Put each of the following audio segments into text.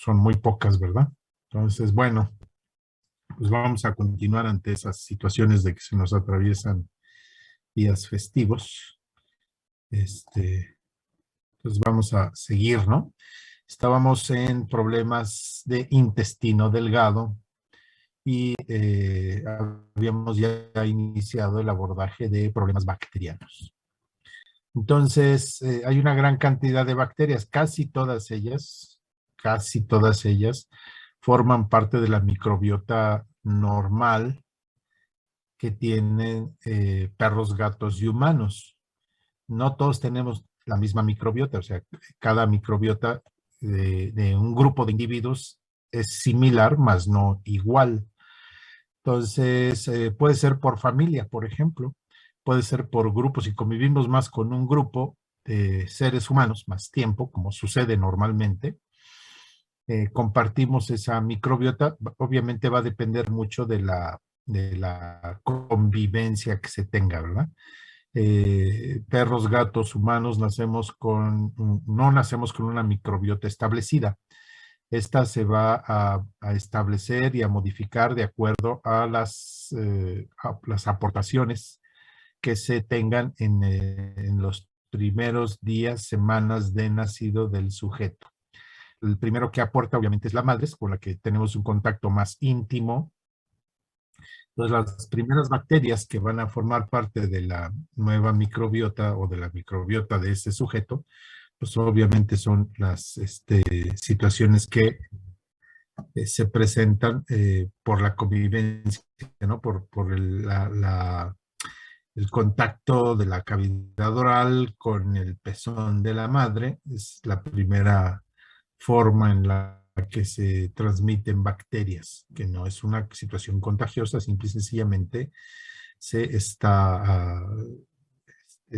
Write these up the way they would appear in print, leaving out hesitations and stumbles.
son muy pocas, ¿verdad? Entonces, bueno, pues vamos a continuar ante esas situaciones de que se nos atraviesan días festivos. Pues vamos a seguir, ¿no? Estábamos en problemas de intestino delgado y habíamos ya iniciado el abordaje de problemas bacterianos. Entonces, hay una gran cantidad de bacterias, casi todas ellas forman parte de la microbiota normal que tienen perros, gatos y humanos. No todos tenemos la misma microbiota, o sea, cada microbiota de un grupo de individuos es similar, mas no igual. Entonces, puede ser por familia, por ejemplo, puede ser por grupos. Si convivimos más con un grupo de seres humanos más tiempo, como sucede normalmente, compartimos esa microbiota. Obviamente va a depender mucho de la convivencia que se tenga, ¿verdad? Perros, gatos, humanos, no nacemos con una microbiota establecida. Esta se va a establecer y a modificar de acuerdo a las aportaciones que se tengan en los primeros días, semanas de nacido del sujeto. El primero que aporta obviamente es la madre, con la que tenemos un contacto más íntimo. Entonces, las primeras bacterias que van a formar parte de la nueva microbiota o de la microbiota de ese sujeto, pues obviamente son las situaciones que se presentan por la convivencia, ¿no? Por el contacto de la cavidad oral con el pezón de la madre. Es la primera forma en la que se transmiten bacterias, que no es una situación contagiosa, simple y sencillamente se está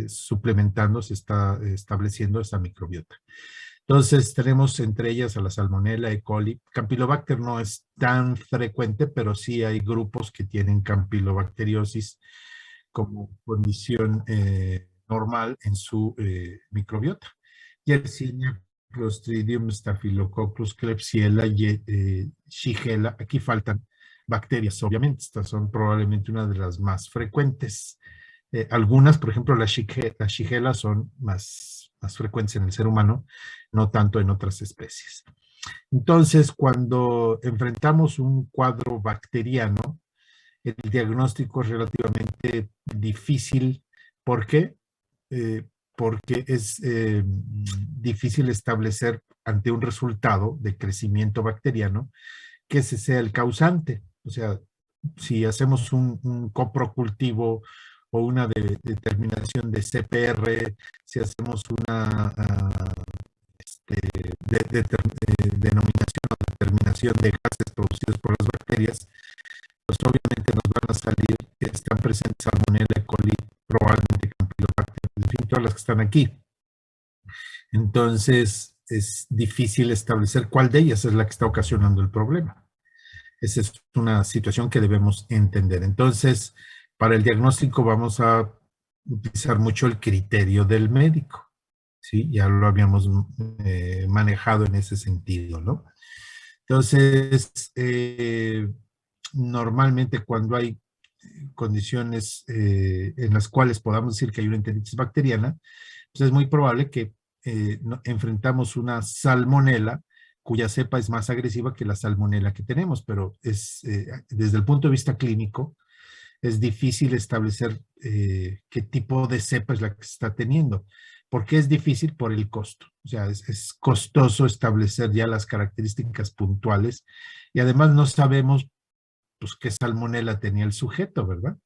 suplementando, se está estableciendo esta microbiota. Entonces tenemos entre ellas a la Salmonella, E. coli. Campylobacter no es tan frecuente, pero sí hay grupos que tienen campylobacteriosis como condición normal en su microbiota. Yersinia, Clostridium, Staphylococcus, Klebsiella, Shigella. Aquí faltan bacterias, obviamente. Estas son probablemente una de las más frecuentes. Algunas, por ejemplo, la Shigella son más frecuentes en el ser humano, no tanto en otras especies. Entonces, cuando enfrentamos un cuadro bacteriano, el diagnóstico es relativamente difícil. ¿Por qué? Porque es difícil establecer ante un resultado de crecimiento bacteriano que ese sea el causante. O sea, si hacemos un coprocultivo o una determinación de CPR, si hacemos una denominación o determinación de gases producidos por las bacterias, pues obviamente nos van a salir que están presentes Salmonella, E. coli, probablemente Campylobacter, en fin, todas las que están aquí. Entonces, es difícil establecer cuál de ellas es la que está ocasionando el problema. Esa es una situación que debemos entender. Entonces, para el diagnóstico vamos a utilizar mucho el criterio del médico, ¿sí? Ya lo habíamos manejado en ese sentido, ¿no? Entonces, normalmente cuando hay condiciones en las cuales podamos decir que hay una enteritis bacteriana, pues es muy probable que enfrentamos una salmonela cuya cepa es más agresiva que la salmonela que tenemos, pero desde el punto de vista clínico es difícil establecer qué tipo de cepa es la que se está teniendo. ¿Por qué es difícil? Por el costo. O sea, es costoso establecer ya las características puntuales y además no sabemos pues qué salmonela tenía el sujeto, ¿verdad?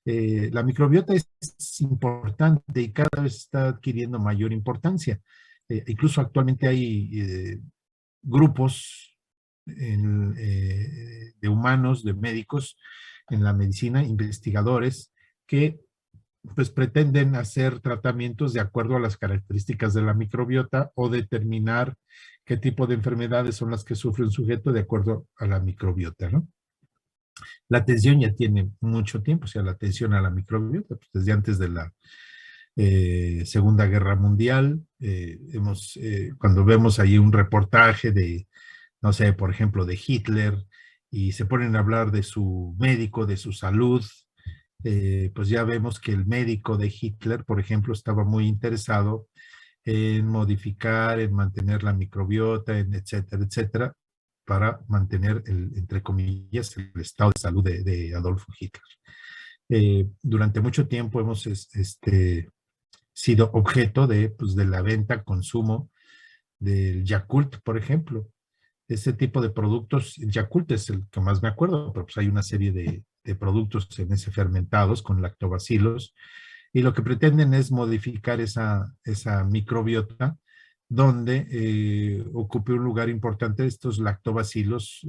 La microbiota es importante y cada vez está adquiriendo mayor importancia. Incluso actualmente hay grupos de humanos, de médicos en la medicina, investigadores, que pues pretenden hacer tratamientos de acuerdo a las características de la microbiota o determinar qué tipo de enfermedades son las que sufre un sujeto de acuerdo a la microbiota, ¿no? La atención ya tiene mucho tiempo, o sea, la atención a la microbiota, pues desde antes de Segunda Guerra Mundial. Cuando vemos ahí un reportaje de, no sé, por ejemplo, de Hitler, y se ponen a hablar de su médico, de su salud, pues ya vemos que el médico de Hitler, por ejemplo, estaba muy interesado en modificar, en mantener la microbiota, en etcétera, etcétera, para mantener, entre comillas, el estado de salud de Adolfo Hitler. Durante mucho tiempo hemos sido objeto de, pues, de la venta, consumo del Yakult, por ejemplo. Ese tipo de productos, el Yakult es el que más me acuerdo, pero pues hay una serie de productos en ese fermentados con lactobacilos, y lo que pretenden es modificar esa microbiota donde ocupe un lugar importante estos lactobacilos,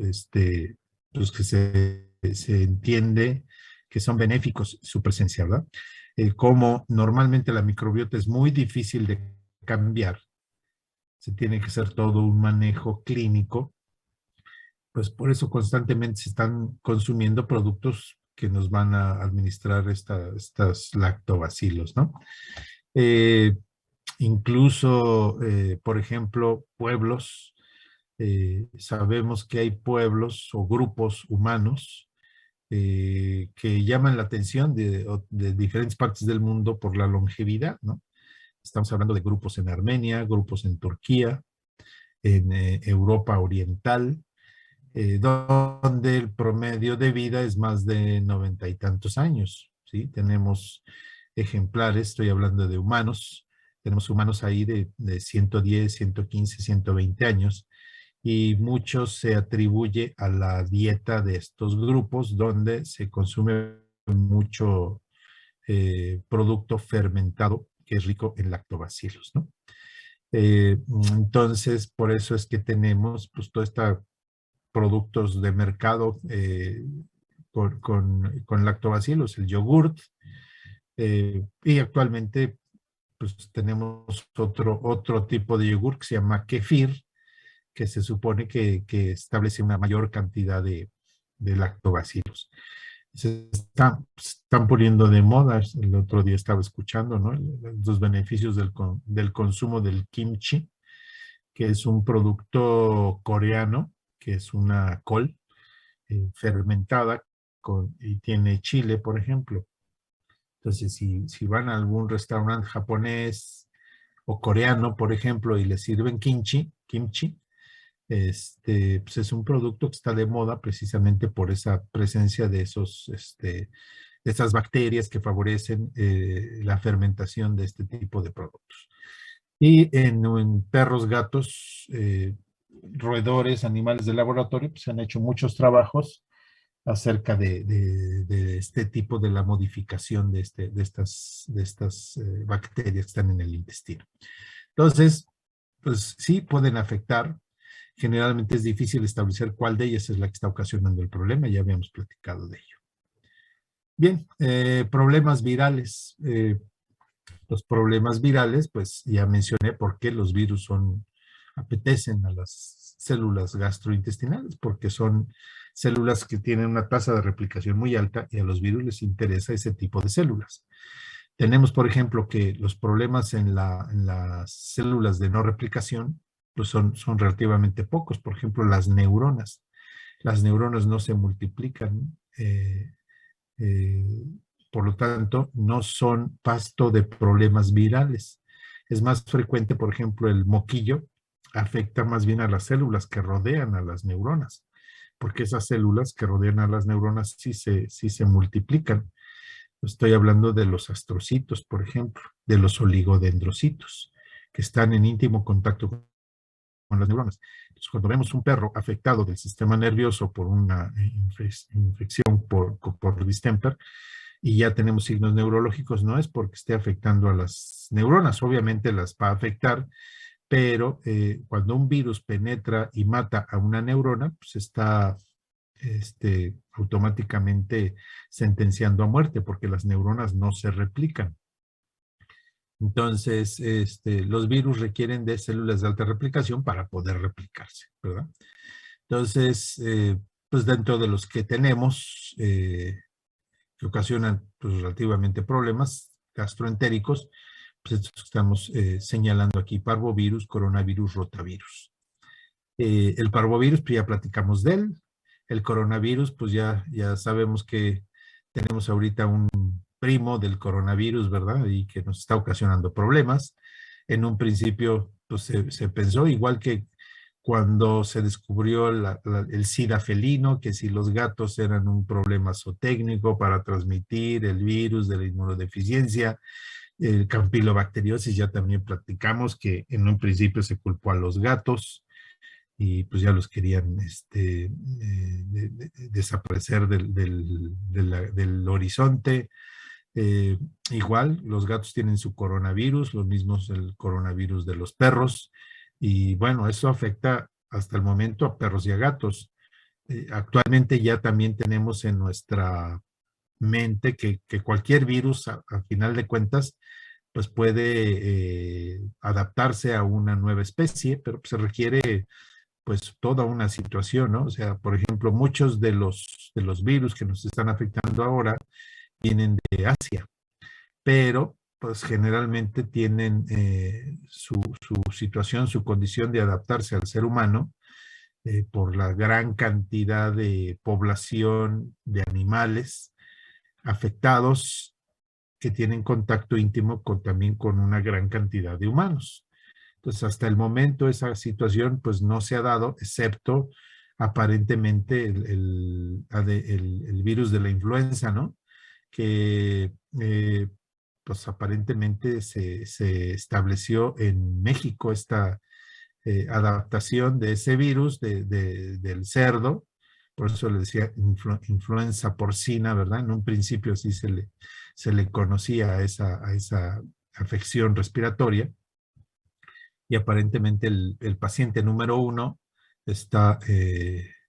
pues que se entiende que son benéficos su presencia, ¿verdad? Como normalmente la microbiota es muy difícil de cambiar, se tiene que hacer todo un manejo clínico, pues por eso constantemente se están consumiendo productos que nos van a administrar estas lactobacilos, ¿no? Eh, Incluso, por ejemplo, pueblos, sabemos que hay pueblos o grupos humanos que llaman la atención de diferentes partes del mundo por la longevidad, ¿no? Estamos hablando de grupos en Armenia, grupos en Turquía, en Europa Oriental, donde el promedio de vida es más de 90 y tantos años, ¿sí? Tenemos ejemplares, estoy hablando de humanos, tenemos humanos ahí de 110, 115, 120 años, y mucho se atribuye a la dieta de estos grupos donde se consume mucho producto fermentado que es rico en lactobacilos, ¿no? Entonces, por eso es que tenemos pues toda esta productos de mercado con lactobacilos, el yogurt, y actualmente pues tenemos otro tipo de yogur que se llama kefir, que se supone que establece una mayor cantidad de lactobacilos. Están poniendo de moda, el otro día estaba escuchando, ¿no? Los beneficios del consumo del kimchi, que es un producto coreano, que es una col fermentada y tiene chile, por ejemplo. Entonces, si van a algún restaurante japonés o coreano, por ejemplo, y les sirven kimchi, pues es un producto que está de moda precisamente por esa presencia de estas bacterias que favorecen la fermentación de este tipo de productos. Y en perros, gatos, roedores, animales de laboratorio, pues se han hecho muchos trabajos acerca de este tipo de la modificación de estas bacterias que están en el intestino. Entonces, pues sí pueden afectar. Generalmente es difícil establecer cuál de ellas es la que está ocasionando el problema, ya habíamos platicado de ello. Bien, problemas virales. Los problemas virales, pues ya mencioné por qué los virus apetecen a las células gastrointestinales, porque son células que tienen una tasa de replicación muy alta y a los virus les interesa ese tipo de células. Tenemos, por ejemplo, que los problemas en las células de no replicación pues son relativamente pocos. Por ejemplo, las neuronas. Las neuronas no se multiplican, eh, por lo tanto, no son pasto de problemas virales. Es más frecuente, por ejemplo, el moquillo afecta más bien a las células que rodean a las neuronas, porque esas células que rodean a las neuronas sí se multiplican. Estoy hablando de los astrocitos, por ejemplo, de los oligodendrocitos, que están en íntimo contacto con las neuronas. Entonces, cuando vemos un perro afectado del sistema nervioso por una infección por distemper, y ya tenemos signos neurológicos, no es porque esté afectando a las neuronas, obviamente las va a afectar, pero cuando un virus penetra y mata a una neurona, pues está automáticamente sentenciando a muerte, porque las neuronas no se replican. Entonces, los virus requieren de células de alta replicación para poder replicarse, ¿verdad? Entonces, pues dentro de los que tenemos, que ocasionan pues, relativamente problemas gastroentéricos, pues estos que estamos señalando aquí: parvovirus, coronavirus, rotavirus. El parvovirus, pues ya platicamos de él. El coronavirus, pues ya sabemos que tenemos ahorita un primo del coronavirus, ¿verdad? Y que nos está ocasionando problemas. En un principio, pues se pensó, igual que cuando se descubrió el SIDA felino, que si los gatos eran un problema zootécnico para transmitir el virus de la inmunodeficiencia. El campilobacteriosis ya también platicamos que en un principio se culpó a los gatos y pues ya los querían desaparecer del horizonte. Igual, los gatos tienen su coronavirus, lo mismo es el coronavirus de los perros, y bueno, eso afecta hasta el momento a perros y a gatos. Actualmente ya también tenemos en nuestra mente que cualquier virus, a final de cuentas, pues puede adaptarse a una nueva especie, pero se requiere pues toda una situación, ¿no? O sea, por ejemplo, muchos de los virus que nos están afectando ahora vienen de Asia, pero pues generalmente tienen su situación, su condición de adaptarse al ser humano por la gran cantidad de población de animales afectados que tienen contacto íntimo también con una gran cantidad de humanos. Entonces, hasta el momento esa situación pues no se ha dado, excepto aparentemente el virus de la influenza, ¿no? Que pues aparentemente se estableció en México esta adaptación de ese virus del cerdo, por eso le decía influenza porcina, ¿verdad? En un principio sí se le conocía a esa afección respiratoria, y aparentemente el paciente número 1 está,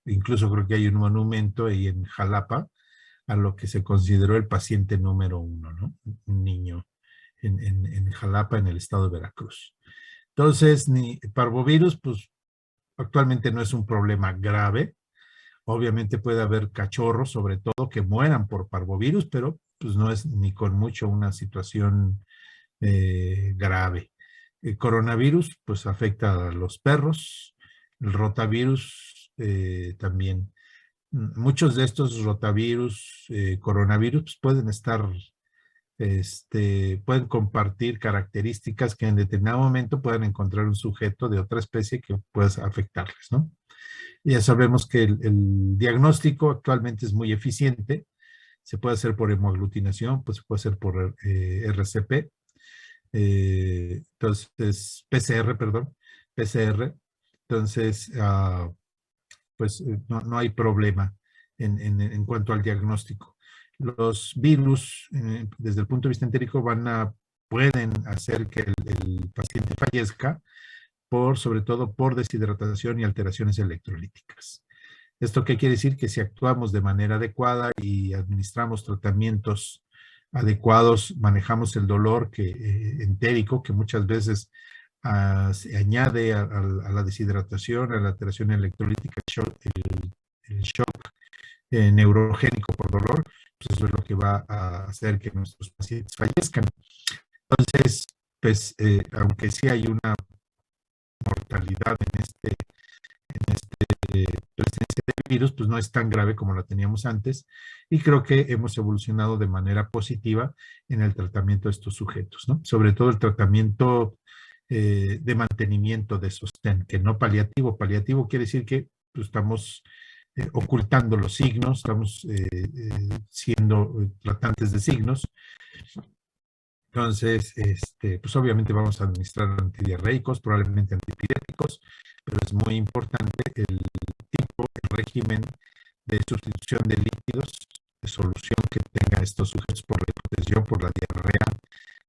incluso creo que hay un monumento ahí en Jalapa, a lo que se consideró el paciente número 1, ¿no? Un niño en Jalapa, en el estado de Veracruz. Entonces, parvovirus, pues actualmente no es un problema grave. Obviamente puede haber cachorros, sobre todo, que mueran por parvovirus, pero pues no es ni con mucho una situación grave. El coronavirus, pues afecta a los perros. El rotavirus también. Muchos de estos rotavirus, coronavirus, pues pueden estar, pueden compartir características que en determinado momento puedan encontrar un sujeto de otra especie que pueda afectarles, ¿no? Ya sabemos que el diagnóstico actualmente es muy eficiente. Se puede hacer por hemoaglutinación, pues se puede hacer por RCP, entonces PCR, perdón, PCR. Entonces, pues no hay problema en cuanto al diagnóstico. Los virus, desde el punto de vista entérico, pueden hacer que el paciente fallezca, sobre todo por deshidratación y alteraciones electrolíticas. ¿Esto qué quiere decir? Que si actuamos de manera adecuada y administramos tratamientos adecuados, manejamos el dolor entérico, que muchas veces se añade a la deshidratación, a la alteración electrolítica, el shock neurogénico por dolor, pues eso es lo que va a hacer que nuestros pacientes fallezcan. Entonces, pues, aunque sí hay una mortalidad en presencia de virus, pues no es tan grave como la teníamos antes, y creo que hemos evolucionado de manera positiva en el tratamiento de estos sujetos, ¿no? Sobre todo el tratamiento de mantenimiento de sostén, que no paliativo. Paliativo quiere decir que pues, estamos ocultando los signos, estamos siendo tratantes de signos. Entonces, pues obviamente vamos a administrar antidiarreicos, probablemente antipiréticos, pero es muy importante el régimen de sustitución de líquidos, de solución que tenga estos sujetos por la hipotensión, por la diarrea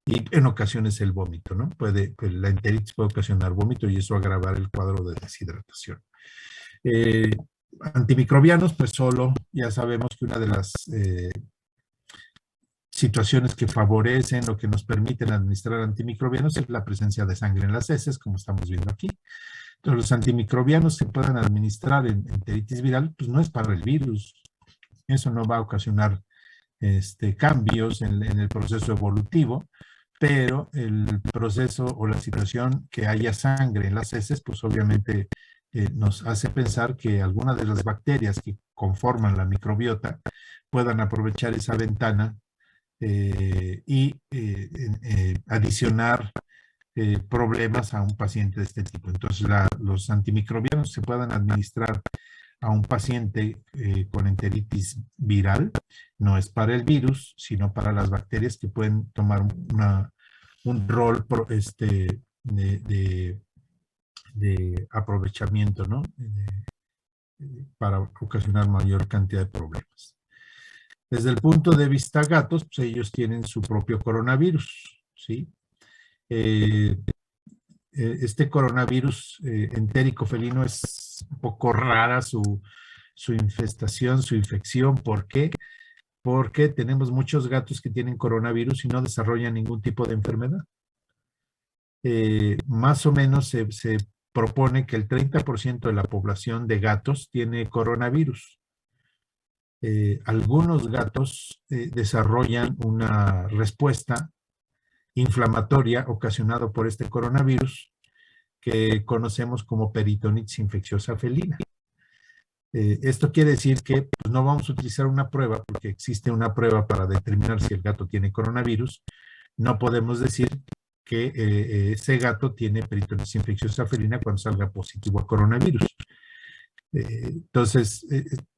y en ocasiones el vómito, ¿no? La enteritis puede ocasionar vómito y eso agravar el cuadro de deshidratación. Antimicrobianos, pues solo ya sabemos que una de las situaciones que favorecen o que nos permiten administrar antimicrobianos es la presencia de sangre en las heces, como estamos viendo aquí. Entonces, los antimicrobianos se pueden administrar en enteritis viral, pues no es para el virus. Eso no va a ocasionar cambios en el proceso evolutivo, pero el proceso o la situación que haya sangre en las heces, pues obviamente nos hace pensar que algunas de las bacterias que conforman la microbiota puedan aprovechar esa ventana y adicionar problemas a un paciente de este tipo. Entonces, los antimicrobianos se puedan administrar a un paciente con enteritis viral, no es para el virus, sino para las bacterias que pueden tomar un rol de aprovechamiento, ¿no? Para ocasionar mayor cantidad de problemas. Desde el punto de vista gatos, pues ellos tienen su propio coronavirus, ¿sí? Este coronavirus entérico felino es un poco rara su infestación, su infección. ¿Por qué? Porque tenemos muchos gatos que tienen coronavirus y no desarrollan ningún tipo de enfermedad. Más o menos se propone que el 30% de la población de gatos tiene coronavirus. Algunos gatos desarrollan una respuesta inflamatoria ocasionada por este coronavirus que conocemos como peritonitis infecciosa felina. Esto quiere decir que pues, no vamos a utilizar una prueba, porque existe una prueba para determinar si el gato tiene coronavirus. No podemos decir que ese gato tiene peritonitis infecciosa felina cuando salga positivo a coronavirus. Entonces,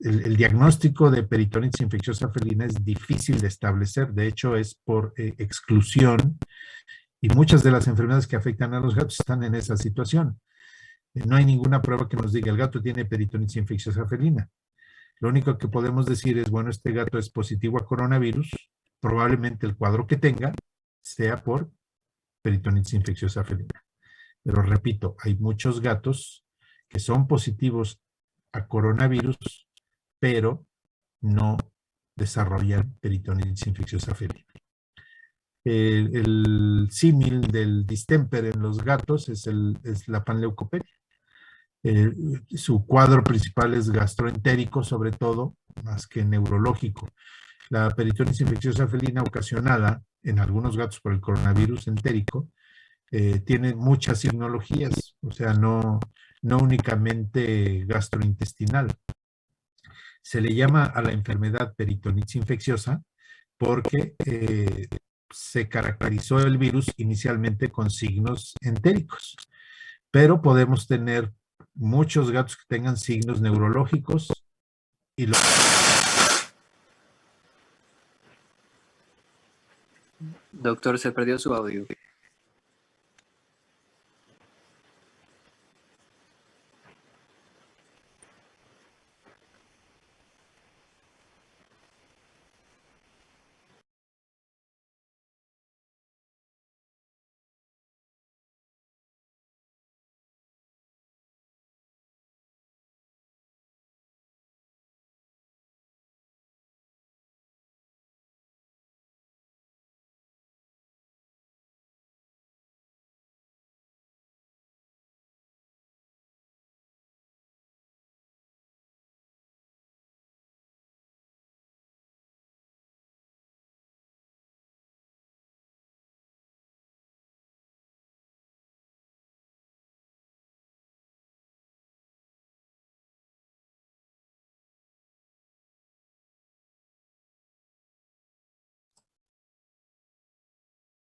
el diagnóstico de peritonitis infecciosa felina es difícil de establecer. De hecho, es por exclusión, y muchas de las enfermedades que afectan a los gatos están en esa situación. No hay ninguna prueba que nos diga el gato tiene peritonitis infecciosa felina. Lo único que podemos decir es, bueno, este gato es positivo a coronavirus, probablemente el cuadro que tenga sea por peritonitis infecciosa felina. Pero repito, hay muchos gatos que son positivos a coronavirus, pero no desarrollan peritonitis infecciosa felina. El símil del distemper en los gatos es la panleucopenia. Su cuadro principal es gastroentérico, sobre todo, más que neurológico. La peritonitis infecciosa felina ocasionada en algunos gatos por el coronavirus entérico tiene muchas signologías, o sea, no únicamente gastrointestinal. Se le llama a la enfermedad peritonitis infecciosa porque se caracterizó el virus inicialmente con signos entéricos, pero podemos tener muchos gatos que tengan signos neurológicos y Doctor, se perdió su audio.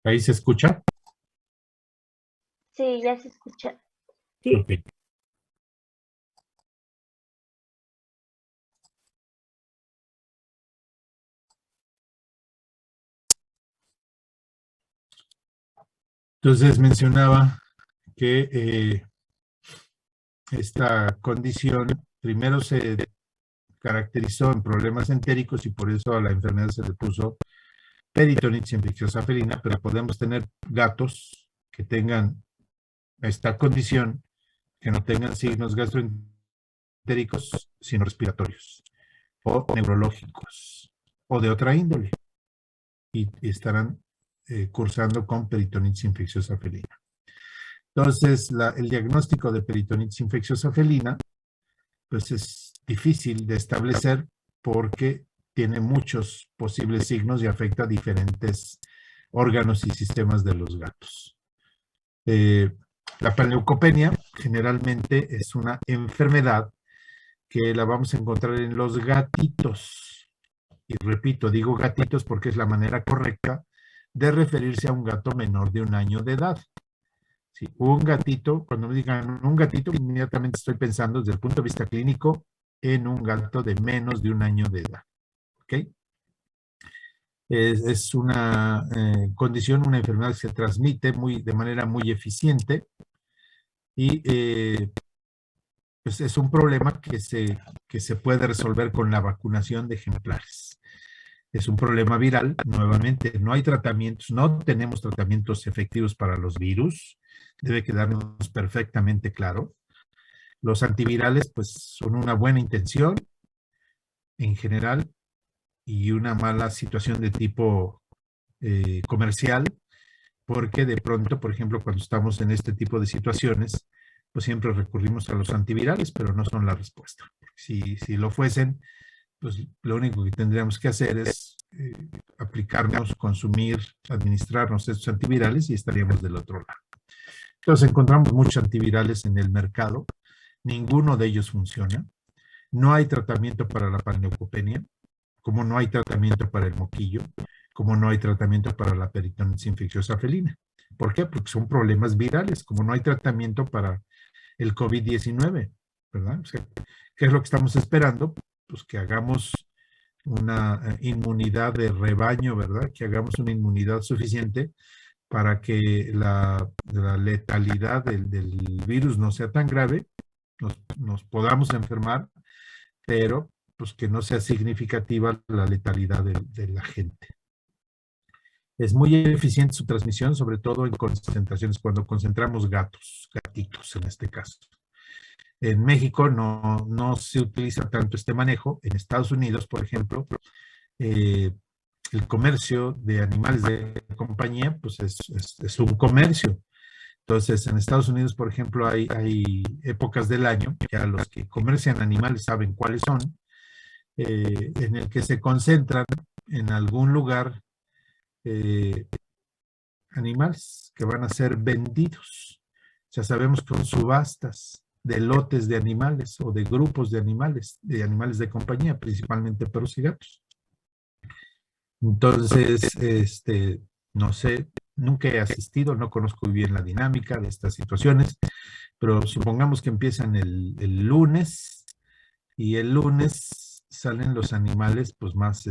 ¿Ahí se escucha? Sí, ya se escucha. Sí. Okay. Entonces mencionaba que esta condición primero se caracterizó en problemas entéricos y por eso a la enfermedad se le puso peritonitis infecciosa felina, pero podemos tener gatos que tengan esta condición, que no tengan signos gastroentéricos, sino respiratorios o neurológicos o de otra índole y estarán cursando con peritonitis infecciosa felina. Entonces, el diagnóstico de peritonitis infecciosa felina pues es difícil de establecer porque tiene muchos posibles signos y afecta a diferentes órganos y sistemas de los gatos. La panleucopenia generalmente es una enfermedad que la vamos a encontrar en los gatitos. Y repito, digo gatitos porque es la manera correcta de referirse a un gato menor de 1 año de edad. Sí, un gatito, cuando me digan un gatito, inmediatamente estoy pensando desde el punto de vista clínico en un gato de menos de 1 año de edad. ¿Ok? Es una condición, una enfermedad que se transmite de manera muy eficiente y pues es un problema que se puede resolver con la vacunación de ejemplares. Es un problema viral, nuevamente, no hay tratamientos, no tenemos tratamientos efectivos para los virus, debe quedarnos perfectamente claro. Los antivirales, pues, son una buena intención en general y una mala situación de tipo comercial, porque de pronto, por ejemplo, cuando estamos en este tipo de situaciones, pues siempre recurrimos a los antivirales, pero no son la respuesta. Si lo fuesen, pues lo único que tendríamos que hacer es aplicarnos, consumir, administrarnos estos antivirales y estaríamos del otro lado. Entonces encontramos muchos antivirales en el mercado, ninguno de ellos funciona, no hay tratamiento para la panleucopenia, como no hay tratamiento para el moquillo, como no hay tratamiento para la peritonitis infecciosa felina. ¿Por qué? Porque son problemas virales, como no hay tratamiento para el COVID-19, ¿verdad? O sea, ¿qué es lo que estamos esperando? Pues que hagamos una inmunidad de rebaño, ¿verdad? Que hagamos una inmunidad suficiente para que la letalidad del virus no sea tan grave, nos podamos enfermar, pero pues que no sea significativa la letalidad de la gente. Es muy eficiente su transmisión, sobre todo en concentraciones, cuando concentramos gatitos en este caso. En México no se utiliza tanto este manejo. En Estados Unidos, por ejemplo, el comercio de animales de compañía, pues es un comercio. Entonces, en Estados Unidos, por ejemplo, hay épocas del año, ya los que comercian animales saben cuáles son, en el que se concentran en algún lugar animales que van a ser vendidos. Ya sabemos que son subastas de lotes de animales o de grupos de animales de compañía, principalmente perros y gatos. Entonces, no sé, nunca he asistido, no conozco muy bien la dinámica de estas situaciones, pero supongamos que empiezan el lunes y el lunes salen los animales pues más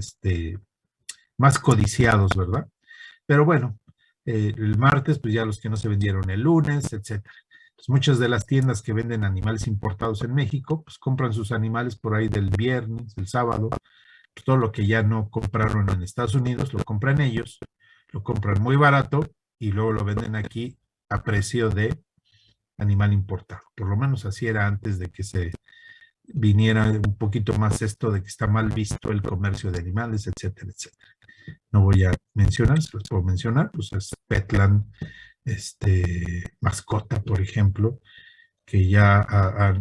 codiciados, ¿verdad? Pero bueno, el martes pues ya los que no se vendieron el lunes, etcétera. Pues muchas de las tiendas que venden animales importados en México, pues compran sus animales por ahí del viernes, el sábado, pues todo lo que ya no compraron en Estados Unidos, lo compran ellos, lo compran muy barato y luego lo venden aquí a precio de animal importado. Por lo menos así era antes de que se viniera un poquito más esto de que está mal visto el comercio de animales, etcétera, etcétera. No voy a mencionar, se los puedo mencionar, pues es Petland, Mascota, por ejemplo, que ya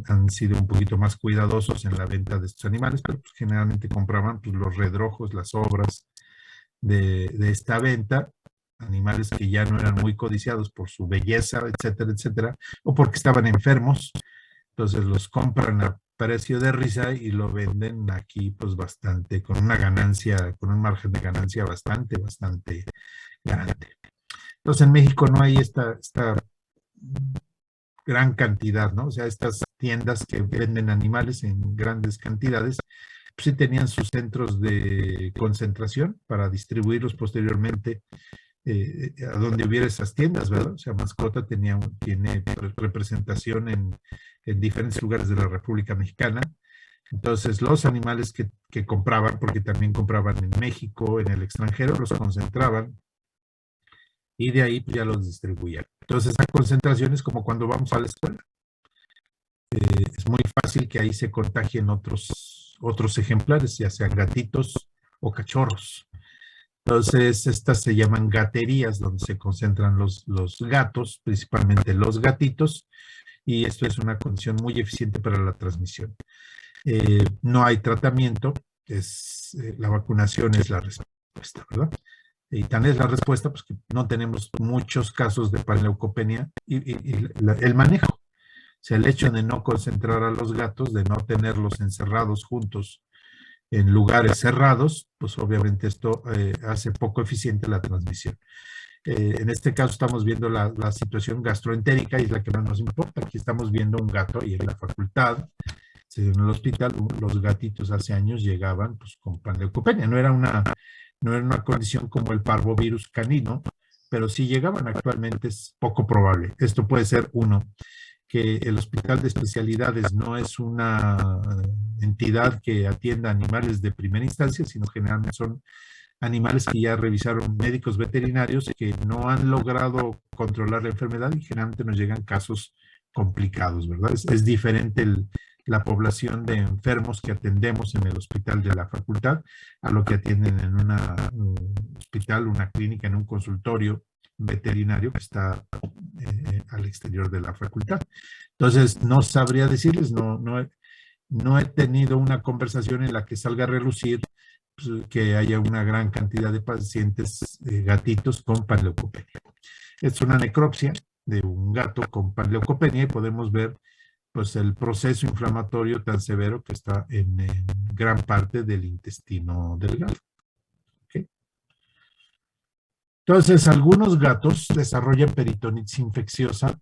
han sido un poquito más cuidadosos en la venta de estos animales, pero pues generalmente compraban pues, los redrojos, las obras de esta venta, animales que ya no eran muy codiciados por su belleza, etcétera, etcétera, o porque estaban enfermos, entonces los compran a precio de risa y lo venden aquí pues bastante, con una ganancia, con un margen de ganancia bastante grande. Entonces en México no hay esta gran cantidad, ¿no? O sea, estas tiendas que venden animales en grandes cantidades, pues sí tenían sus centros de concentración para distribuirlos posteriormente a donde hubiera esas tiendas, ¿verdad? O sea, Mascota tiene representación en diferentes lugares de la República Mexicana. Entonces, los animales que compraban, porque también compraban en México, en el extranjero, los concentraban y de ahí pues, ya los distribuían. Entonces, esa concentración es como cuando vamos a la escuela. Es muy fácil que ahí se contagien otros ejemplares, ya sean gatitos o cachorros. Entonces, estas se llaman gaterías, donde se concentran los gatos, principalmente los gatitos, y esto es una condición muy eficiente para la transmisión. No hay tratamiento, la vacunación es la respuesta, ¿verdad? Y tan es la respuesta, pues que no tenemos muchos casos de panleucopenia el manejo. O sea, el hecho de no concentrar a los gatos, de no tenerlos encerrados juntos en lugares cerrados, pues obviamente esto hace poco eficiente la transmisión. En este caso estamos viendo la situación gastroentérica y es la que más nos importa. Aquí estamos viendo un gato y en la facultad, en el hospital, los gatitos hace años llegaban pues, con panleucopenia. No era una condición como el parvovirus canino, pero sí llegaban. Actualmente es poco probable. Esto puede ser uno, que el hospital de especialidades no es una entidad que atienda animales de primera instancia, sino generalmente son animales que ya revisaron médicos veterinarios que no han logrado controlar la enfermedad y generalmente nos llegan casos complicados, ¿verdad? Es diferente la población de enfermos que atendemos en el hospital de la facultad a lo que atienden en un hospital, una clínica, en un consultorio veterinario que está al exterior de la facultad. Entonces, no sabría decirles, no he tenido una conversación en la que salga a relucir pues, que haya una gran cantidad de pacientes gatitos con panleucopenia. Es una necropsia de un gato con panleucopenia y podemos ver pues el proceso inflamatorio tan severo que está en gran parte del intestino delgado. ¿Okay? Entonces, algunos gatos desarrollan peritonitis infecciosa,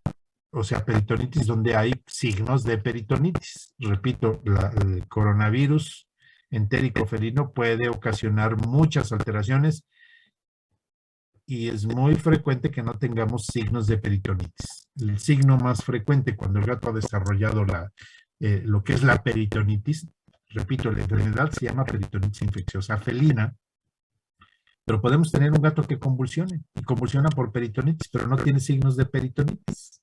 o sea, peritonitis donde hay signos de peritonitis. Repito, el coronavirus entérico felino puede ocasionar muchas alteraciones y es muy frecuente que no tengamos signos de peritonitis. El signo más frecuente cuando el gato ha desarrollado lo que es la peritonitis, repito, la enfermedad se llama peritonitis infecciosa felina, pero podemos tener un gato que convulsione y convulsiona por peritonitis, pero no tiene signos de peritonitis.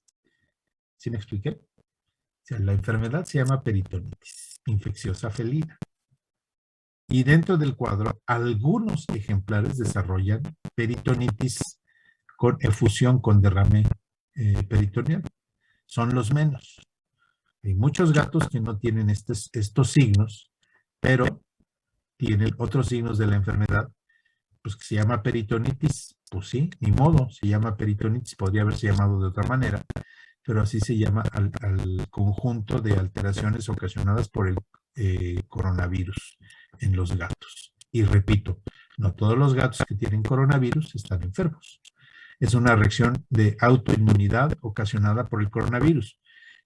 ¿Sí me expliqué? O sea, la enfermedad se llama peritonitis infecciosa felina. Y dentro del cuadro, algunos ejemplares desarrollan peritonitis con efusión con derrame peritoneal. Son los menos. Hay muchos gatos que no tienen estos signos, pero tienen otros signos de la enfermedad, pues que se llama peritonitis. Pues sí, ni modo, se llama peritonitis, podría haberse llamado de otra manera, pero así se llama al conjunto de alteraciones ocasionadas por el coronavirus en los gatos. Y repito, no todos los gatos que tienen coronavirus están enfermos. Es una reacción de autoinmunidad ocasionada por el coronavirus.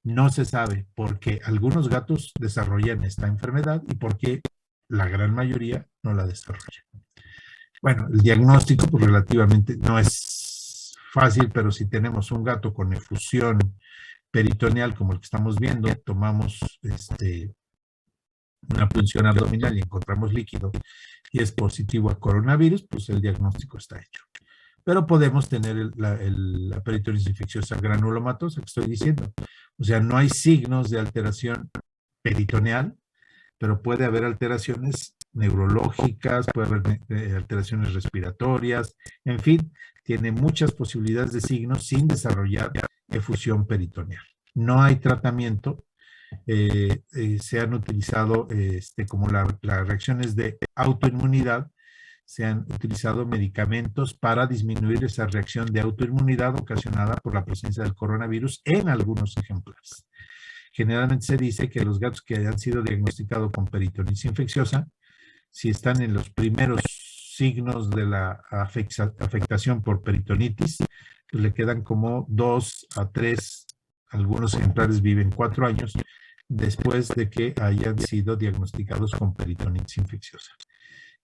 No se sabe por qué algunos gatos desarrollan esta enfermedad y por qué la gran mayoría no la desarrollan. Bueno, el diagnóstico pues, relativamente no es fácil, pero si tenemos un gato con efusión peritoneal como el que estamos viendo, tomamos una punción abdominal y encontramos líquido y es positivo a coronavirus, pues el diagnóstico está hecho. Pero podemos tener la peritonitis infecciosa granulomatosa que estoy diciendo. O sea, no hay signos de alteración peritoneal, pero puede haber alteraciones neurológicas, puede haber alteraciones respiratorias, en fin, tiene muchas posibilidades de signos sin desarrollar efusión peritoneal. No hay tratamiento, se han utilizado como las reacciones de autoinmunidad, se han utilizado medicamentos para disminuir esa reacción de autoinmunidad ocasionada por la presencia del coronavirus en algunos ejemplares. Generalmente se dice que los gatos que han sido diagnosticados con peritonitis infecciosa, si están en los primeros signos de la afectación por peritonitis, pues le quedan como 2 a 3, algunos ejemplares viven 4 años después de que hayan sido diagnosticados con peritonitis infecciosa.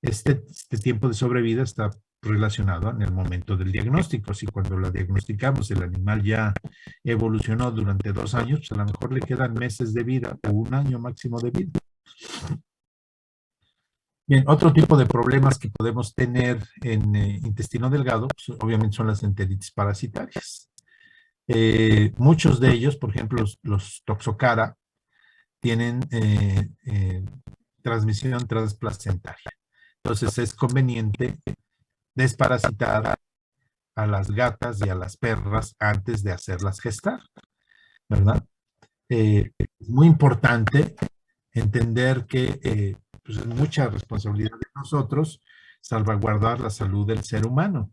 Este tiempo de sobrevida está relacionado en el momento del diagnóstico. Si cuando la diagnosticamos el animal ya evolucionó durante 2 años, pues a lo mejor le quedan meses de vida o 1 año máximo de vida. Bien, otro tipo de problemas que podemos tener en intestino delgado, pues, obviamente son las enteritis parasitarias. Muchos de ellos, por ejemplo, los Toxocara, tienen transmisión transplacentaria. Entonces es conveniente desparasitar a las gatas y a las perras antes de hacerlas gestar, ¿verdad? Es muy importante entender que pues es mucha responsabilidad de nosotros salvaguardar la salud del ser humano,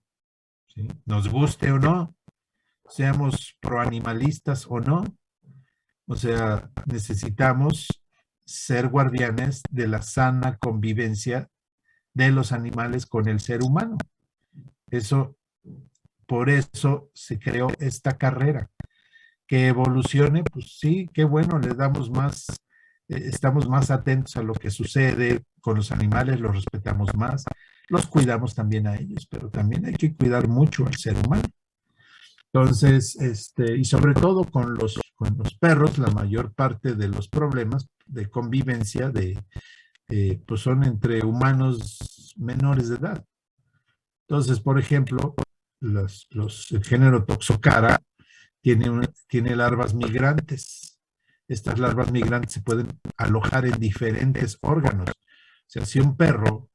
¿sí? Nos guste o no, seamos proanimalistas o no, o sea, necesitamos ser guardianes de la sana convivencia de los animales con el ser humano. Eso, por eso se creó esta carrera. Que evolucione, pues sí, qué bueno, le damos más, estamos más atentos a lo que sucede con los animales, los respetamos más, los cuidamos también a ellos, pero también hay que cuidar mucho al ser humano. Entonces, y sobre todo con los perros, la mayor parte de los problemas de convivencia pues son entre humanos menores de edad. Entonces, por ejemplo, el género Toxocara tiene larvas migrantes. Estas larvas migrantes se pueden alojar en diferentes órganos. O sea, si un perro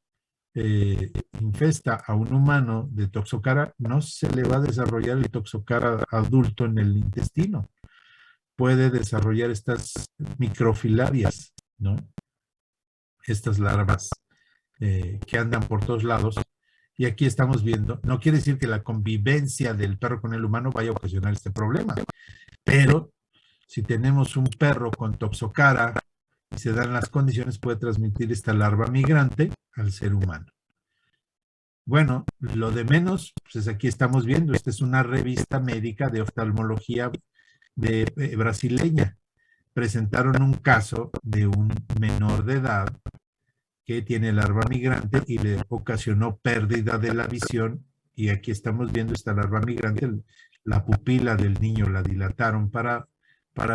infesta a un humano de Toxocara, no se le va a desarrollar el Toxocara adulto en el intestino. Puede desarrollar estas microfilarias, ¿no? Estas larvas que andan por todos lados. Y aquí estamos viendo, no quiere decir que la convivencia del perro con el humano vaya a ocasionar este problema, pero si tenemos un perro con Toxocara y se dan las condiciones, puede transmitir esta larva migrante al ser humano. Bueno, lo de menos, pues aquí estamos viendo, esta es una revista médica de oftalmología brasileña. Presentaron un caso de un menor de edad que tiene larva migrante y le ocasionó pérdida de la visión. Y aquí estamos viendo esta larva migrante, la pupila del niño la dilataron para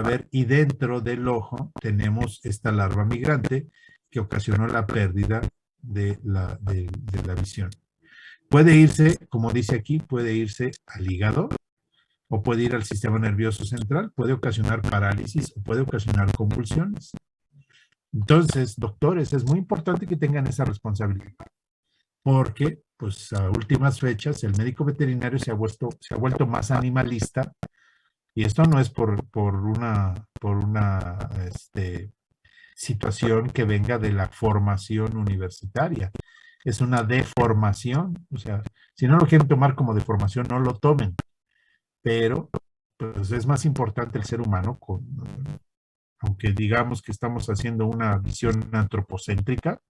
ver, y dentro del ojo tenemos esta larva migrante que ocasionó la pérdida de la visión. Puede irse, como dice aquí, puede irse al hígado o puede ir al sistema nervioso central, puede ocasionar parálisis o puede ocasionar convulsiones. Entonces, doctores, es muy importante que tengan esa responsabilidad, porque pues a últimas fechas el médico veterinario se ha vuelto más animalista, y esto no es por una situación que venga de la formación universitaria, es una deformación. O sea, si no lo quieren tomar como deformación, no lo tomen, pero pues es más importante el ser humano, aunque digamos que estamos haciendo una visión antropocéntrica.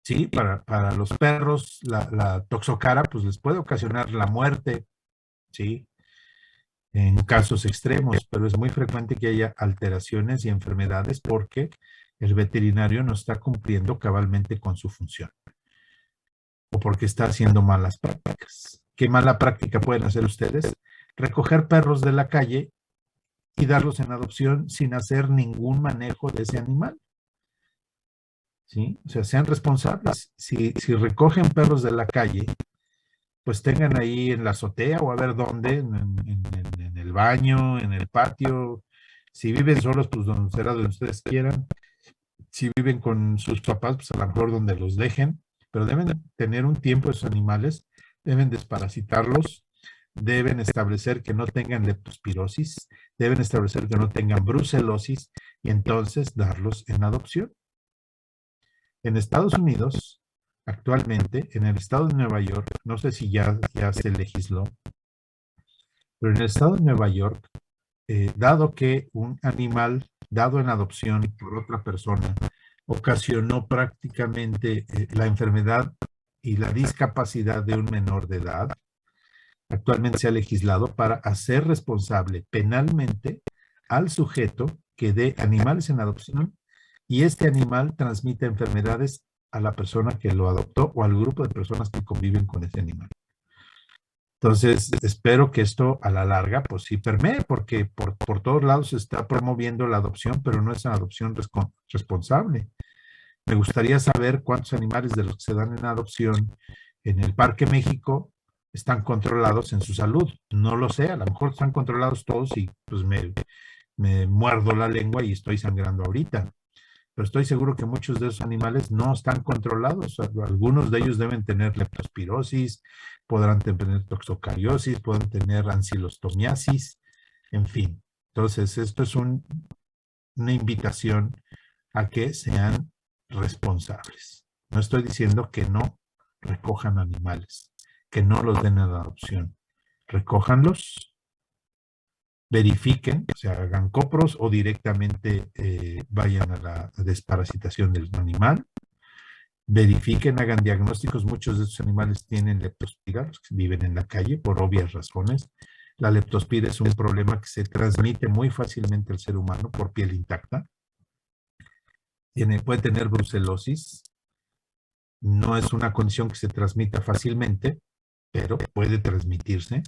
Sí, para los perros, la toxocara pues les puede ocasionar la muerte, ¿sí? En casos extremos, pero es muy frecuente que haya alteraciones y enfermedades porque el veterinario no está cumpliendo cabalmente con su función o porque está haciendo malas prácticas. ¿Qué mala práctica pueden hacer ustedes? Recoger perros de la calle y darlos en adopción sin hacer ningún manejo de ese animal, ¿sí? O sea, sean responsables. Si recogen perros de la calle, pues tengan ahí en la azotea o a ver dónde, en el baño, en el patio. Si viven solos, pues donde será donde ustedes quieran. Si viven con sus papás, pues a lo mejor donde los dejen, pero deben tener un tiempo esos animales, deben desparasitarlos, deben establecer que no tengan leptospirosis, deben establecer que no tengan brucelosis y entonces darlos en adopción. En Estados Unidos, actualmente, en el estado de Nueva York, no sé si ya se legisló, pero en el estado de Nueva York, dado que un animal dado en adopción por otra persona ocasionó prácticamente la enfermedad y la discapacidad de un menor de edad, actualmente se ha legislado para hacer responsable penalmente al sujeto que dé animales en adopción y este animal transmite enfermedades a la persona que lo adoptó o al grupo de personas que conviven con ese animal. Entonces, espero que esto a la larga, pues sí permee, porque por todos lados se está promoviendo la adopción, pero no es una adopción responsable. Me gustaría saber cuántos animales de los que se dan en adopción en el Parque México están controlados en su salud. No lo sé, a lo mejor están controlados todos y pues me muerdo la lengua y estoy sangrando ahorita. Pero estoy seguro que muchos de esos animales no están controlados. Algunos de ellos deben tener leptospirosis, podrán tener toxocariosis, pueden tener ancilostomiasis, en fin. Entonces, esto es una invitación a que sean responsables. No estoy diciendo que no recojan animales, que no los den a la adopción. Recójanlos, verifiquen, o sea, hagan copros o directamente vayan a la desparasitación del animal. Verifiquen, hagan diagnósticos. Muchos de estos animales tienen leptospira, los que viven en la calle, por obvias razones. La leptospira es un problema que se transmite muy fácilmente al ser humano por piel intacta. Puede tener brucelosis. No es una condición que se transmita fácilmente, pero puede transmitirse.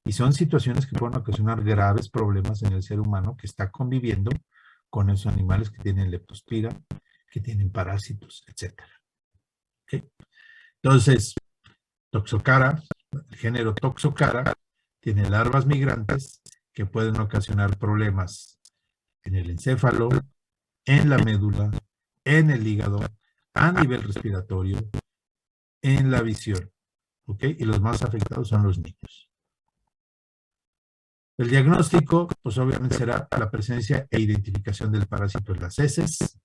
Y son situaciones que pueden ocasionar graves problemas en el ser humano que está conviviendo con esos animales que tienen leptospira, que tienen parásitos, etc. ¿Okay? Entonces, Toxocara, el género Toxocara, tiene larvas migrantes que pueden ocasionar problemas en el encéfalo, en la médula, en el hígado, a nivel respiratorio, en la visión. ¿Ok? Y los más afectados son los niños. El diagnóstico, pues obviamente será la presencia e identificación del parásito en las heces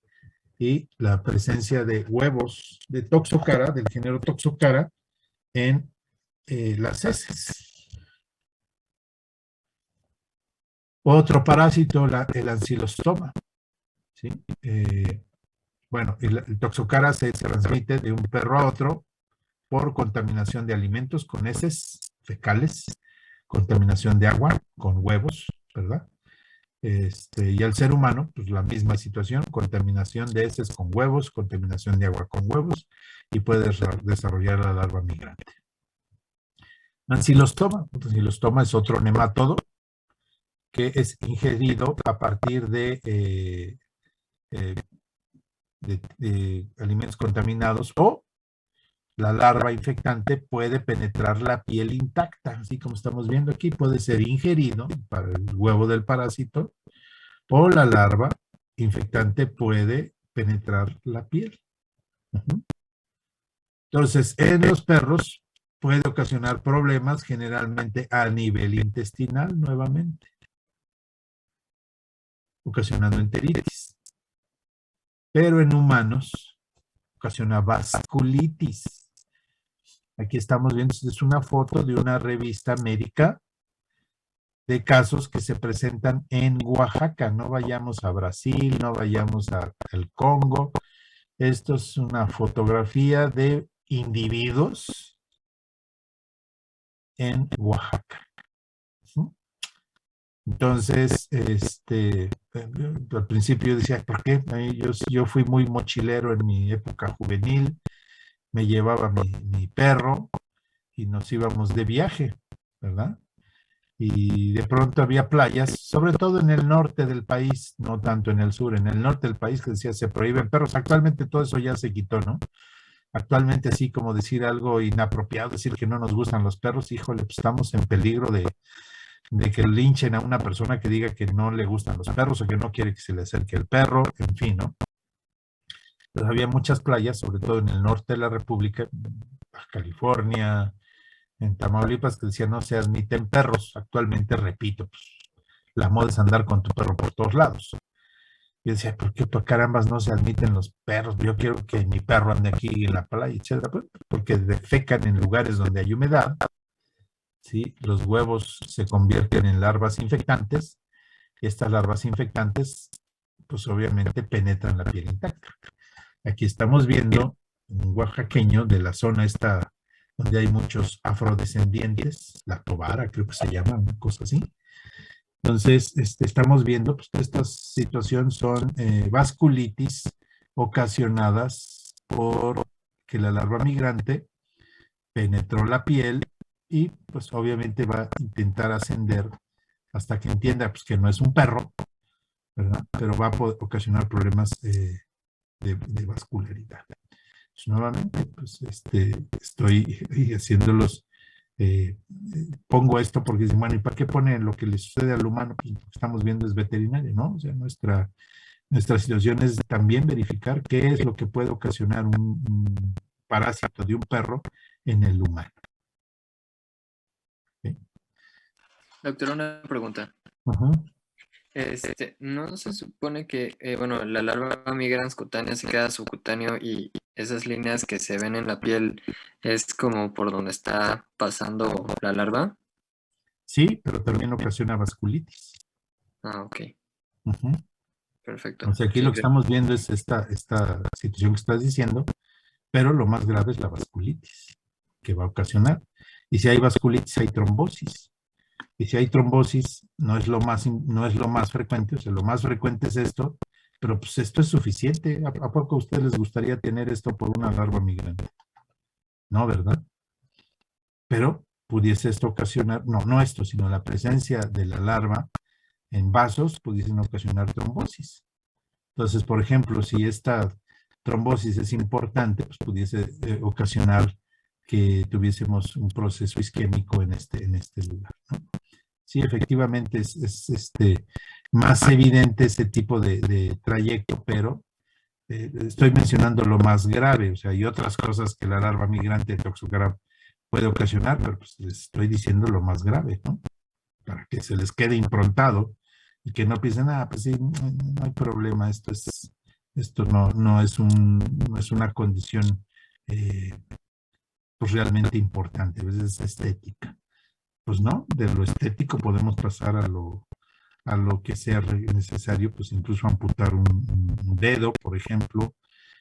y la presencia de huevos de Toxocara, del género Toxocara, en las heces. Otro parásito, el ancilostoma. ¿Sí? Bueno, el Toxocara se transmite de un perro a otro por contaminación de alimentos con heces fecales, contaminación de agua con huevos, ¿verdad? Y al ser humano, pues la misma situación, contaminación de heces con huevos, contaminación de agua con huevos, y puede desarrollar la larva migrante. Ancilostoma. Ancilostoma es otro nemátodo que es ingerido a partir de alimentos contaminados, o la larva infectante puede penetrar la piel intacta, así como estamos viendo aquí, puede ser ingerido para el huevo del parásito, o la larva infectante puede penetrar la piel. Entonces, en los perros puede ocasionar problemas generalmente a nivel intestinal nuevamente, ocasionando enteritis. Pero en humanos ocasiona vasculitis. Aquí estamos viendo, es una foto de una revista médica de casos que se presentan en Oaxaca. No vayamos a Brasil, no vayamos al Congo. Esto es una fotografía de individuos en Oaxaca. ¿Sí? Entonces, al principio decía, ¿por qué? Yo fui muy mochilero en mi época juvenil, me llevaba mi perro y nos íbamos de viaje, ¿verdad? Y de pronto había playas, sobre todo en el norte del país, no tanto en el sur, en el norte del país que decía se prohíben perros. Actualmente todo eso ya se quitó, ¿no? Actualmente así como decir algo inapropiado, decir que no nos gustan los perros, híjole, pues estamos en peligro de que linchen a una persona que diga que no le gustan los perros o que no quiere que se le acerque el perro, en fin, ¿no? Pero había muchas playas, sobre todo en el norte de la República, Baja California, en Tamaulipas, que decían no se admiten perros. Actualmente, repito, pues, la moda es andar con tu perro por todos lados. Yo decía, ¿por qué por carambas no se admiten los perros? Yo quiero que mi perro ande aquí en la playa, etcétera, porque defecan en lugares donde hay humedad. ¿Sí? Los huevos se convierten en larvas infectantes, y estas larvas infectantes, pues obviamente penetran la piel intacta. Aquí estamos viendo un oaxaqueño de la zona esta donde hay muchos afrodescendientes, la Tobara creo que se llama, una cosa así. Entonces, estamos viendo, pues estas situaciones son vasculitis ocasionadas por que la larva migrante penetró la piel y pues obviamente va a intentar ascender hasta que entienda pues, que no es un perro, ¿verdad? Pero va a ocasionar problemas de vascularidad. Pues, nuevamente, pues estoy haciéndolos, pongo esto porque dicen, bueno, ¿y para qué pone lo que le sucede al humano? Pues lo que estamos viendo es veterinario, ¿no? O sea, nuestra situación es también verificar qué es lo que puede ocasionar un parásito de un perro en el humano. ¿Sí? Doctor, una pregunta. No se supone que, bueno, la larva migrans cutánea se queda subcutáneo y esas líneas que se ven en la piel es como por donde está pasando la larva. Sí, pero también ocasiona vasculitis. Ah, ok, Ujú. perfecto. O sea, aquí Sí, lo que estamos viendo es esta situación que estás diciendo, pero lo más grave es la vasculitis que va a ocasionar. Y si hay vasculitis, hay trombosis. Y si hay trombosis, no es lo más frecuente, o sea, lo más frecuente es esto, pero pues esto es suficiente. ¿A poco a ustedes les gustaría tener esto por una larva migrante? No, ¿verdad? Pero pudiese esto ocasionar, no esto, sino la presencia de la larva en vasos pudiesen ocasionar trombosis. Entonces, por ejemplo, si esta trombosis es importante, pues pudiese ocasionar que tuviésemos un proceso isquémico en este lugar, ¿no? Sí, efectivamente es más evidente ese tipo de trayecto, pero estoy mencionando lo más grave, o sea, hay otras cosas que la larva migrante toxocara puede ocasionar, pero pues les estoy diciendo lo más grave, ¿no? Para que se les quede improntado y que no piensen, pues sí, no hay problema, esto no es una condición pues realmente importante, a veces es estética. Pues no, de lo estético podemos pasar a lo que sea necesario, pues incluso amputar un dedo, por ejemplo,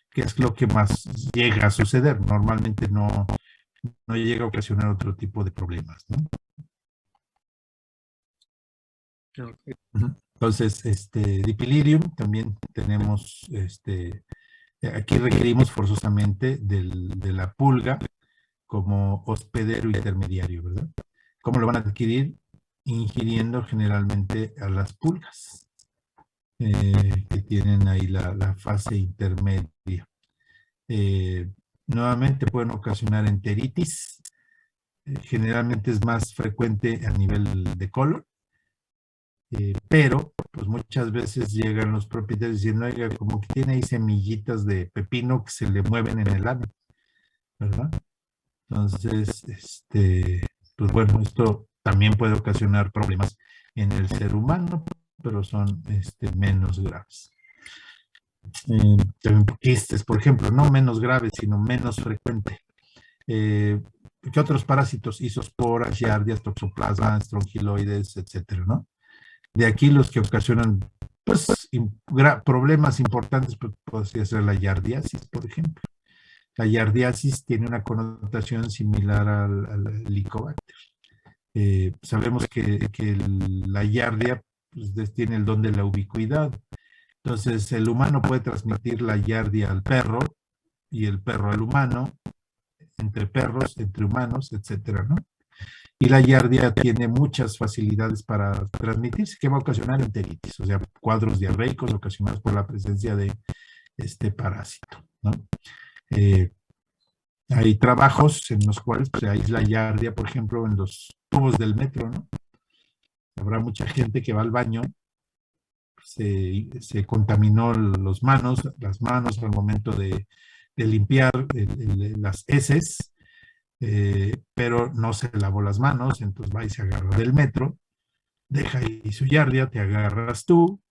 que es lo que más llega a suceder. Normalmente no llega a ocasionar otro tipo de problemas, ¿no? ok. Entonces, dipilirium también tenemos, aquí requerimos forzosamente de la pulga como hospedero intermediario, ¿verdad? ¿Cómo lo van a adquirir? Ingiriendo generalmente a las pulgas, que tienen ahí la fase intermedia. Nuevamente pueden ocasionar enteritis, generalmente es más frecuente a nivel de colon, pero pues muchas veces llegan los propietarios diciendo, oiga, como que tiene ahí semillitas de pepino que se le mueven en el ano, ¿verdad? Entonces, pues bueno, esto también puede ocasionar problemas en el ser humano, pero son menos graves. Quistes, por ejemplo, no menos graves, sino menos frecuente. ¿Qué otros parásitos? Isosporas, giardias, toxoplasma, estrongiloides, etcétera, ¿no? De aquí los que ocasionan, pues, problemas importantes, pues, podría ser la giardiasis, por ejemplo. La giardiasis tiene una connotación similar al Helicobacter. Sabemos que la giardia pues, tiene el don de la ubicuidad. Entonces, el humano puede transmitir la giardia al perro y el perro al humano, entre perros, entre humanos, etcétera, ¿no? Y la giardia tiene muchas facilidades para transmitirse, que va a ocasionar enteritis, o sea, cuadros diarreicos ocasionados por la presencia de este parásito, ¿no? Hay trabajos en los cuales se aísla giardia, por ejemplo, en los tubos del metro, ¿no? Habrá mucha gente que va al baño, se contaminó las manos al momento de limpiar las heces, pero no se lavó las manos, entonces va y se agarra del metro, deja ahí su giardia, te agarras tú,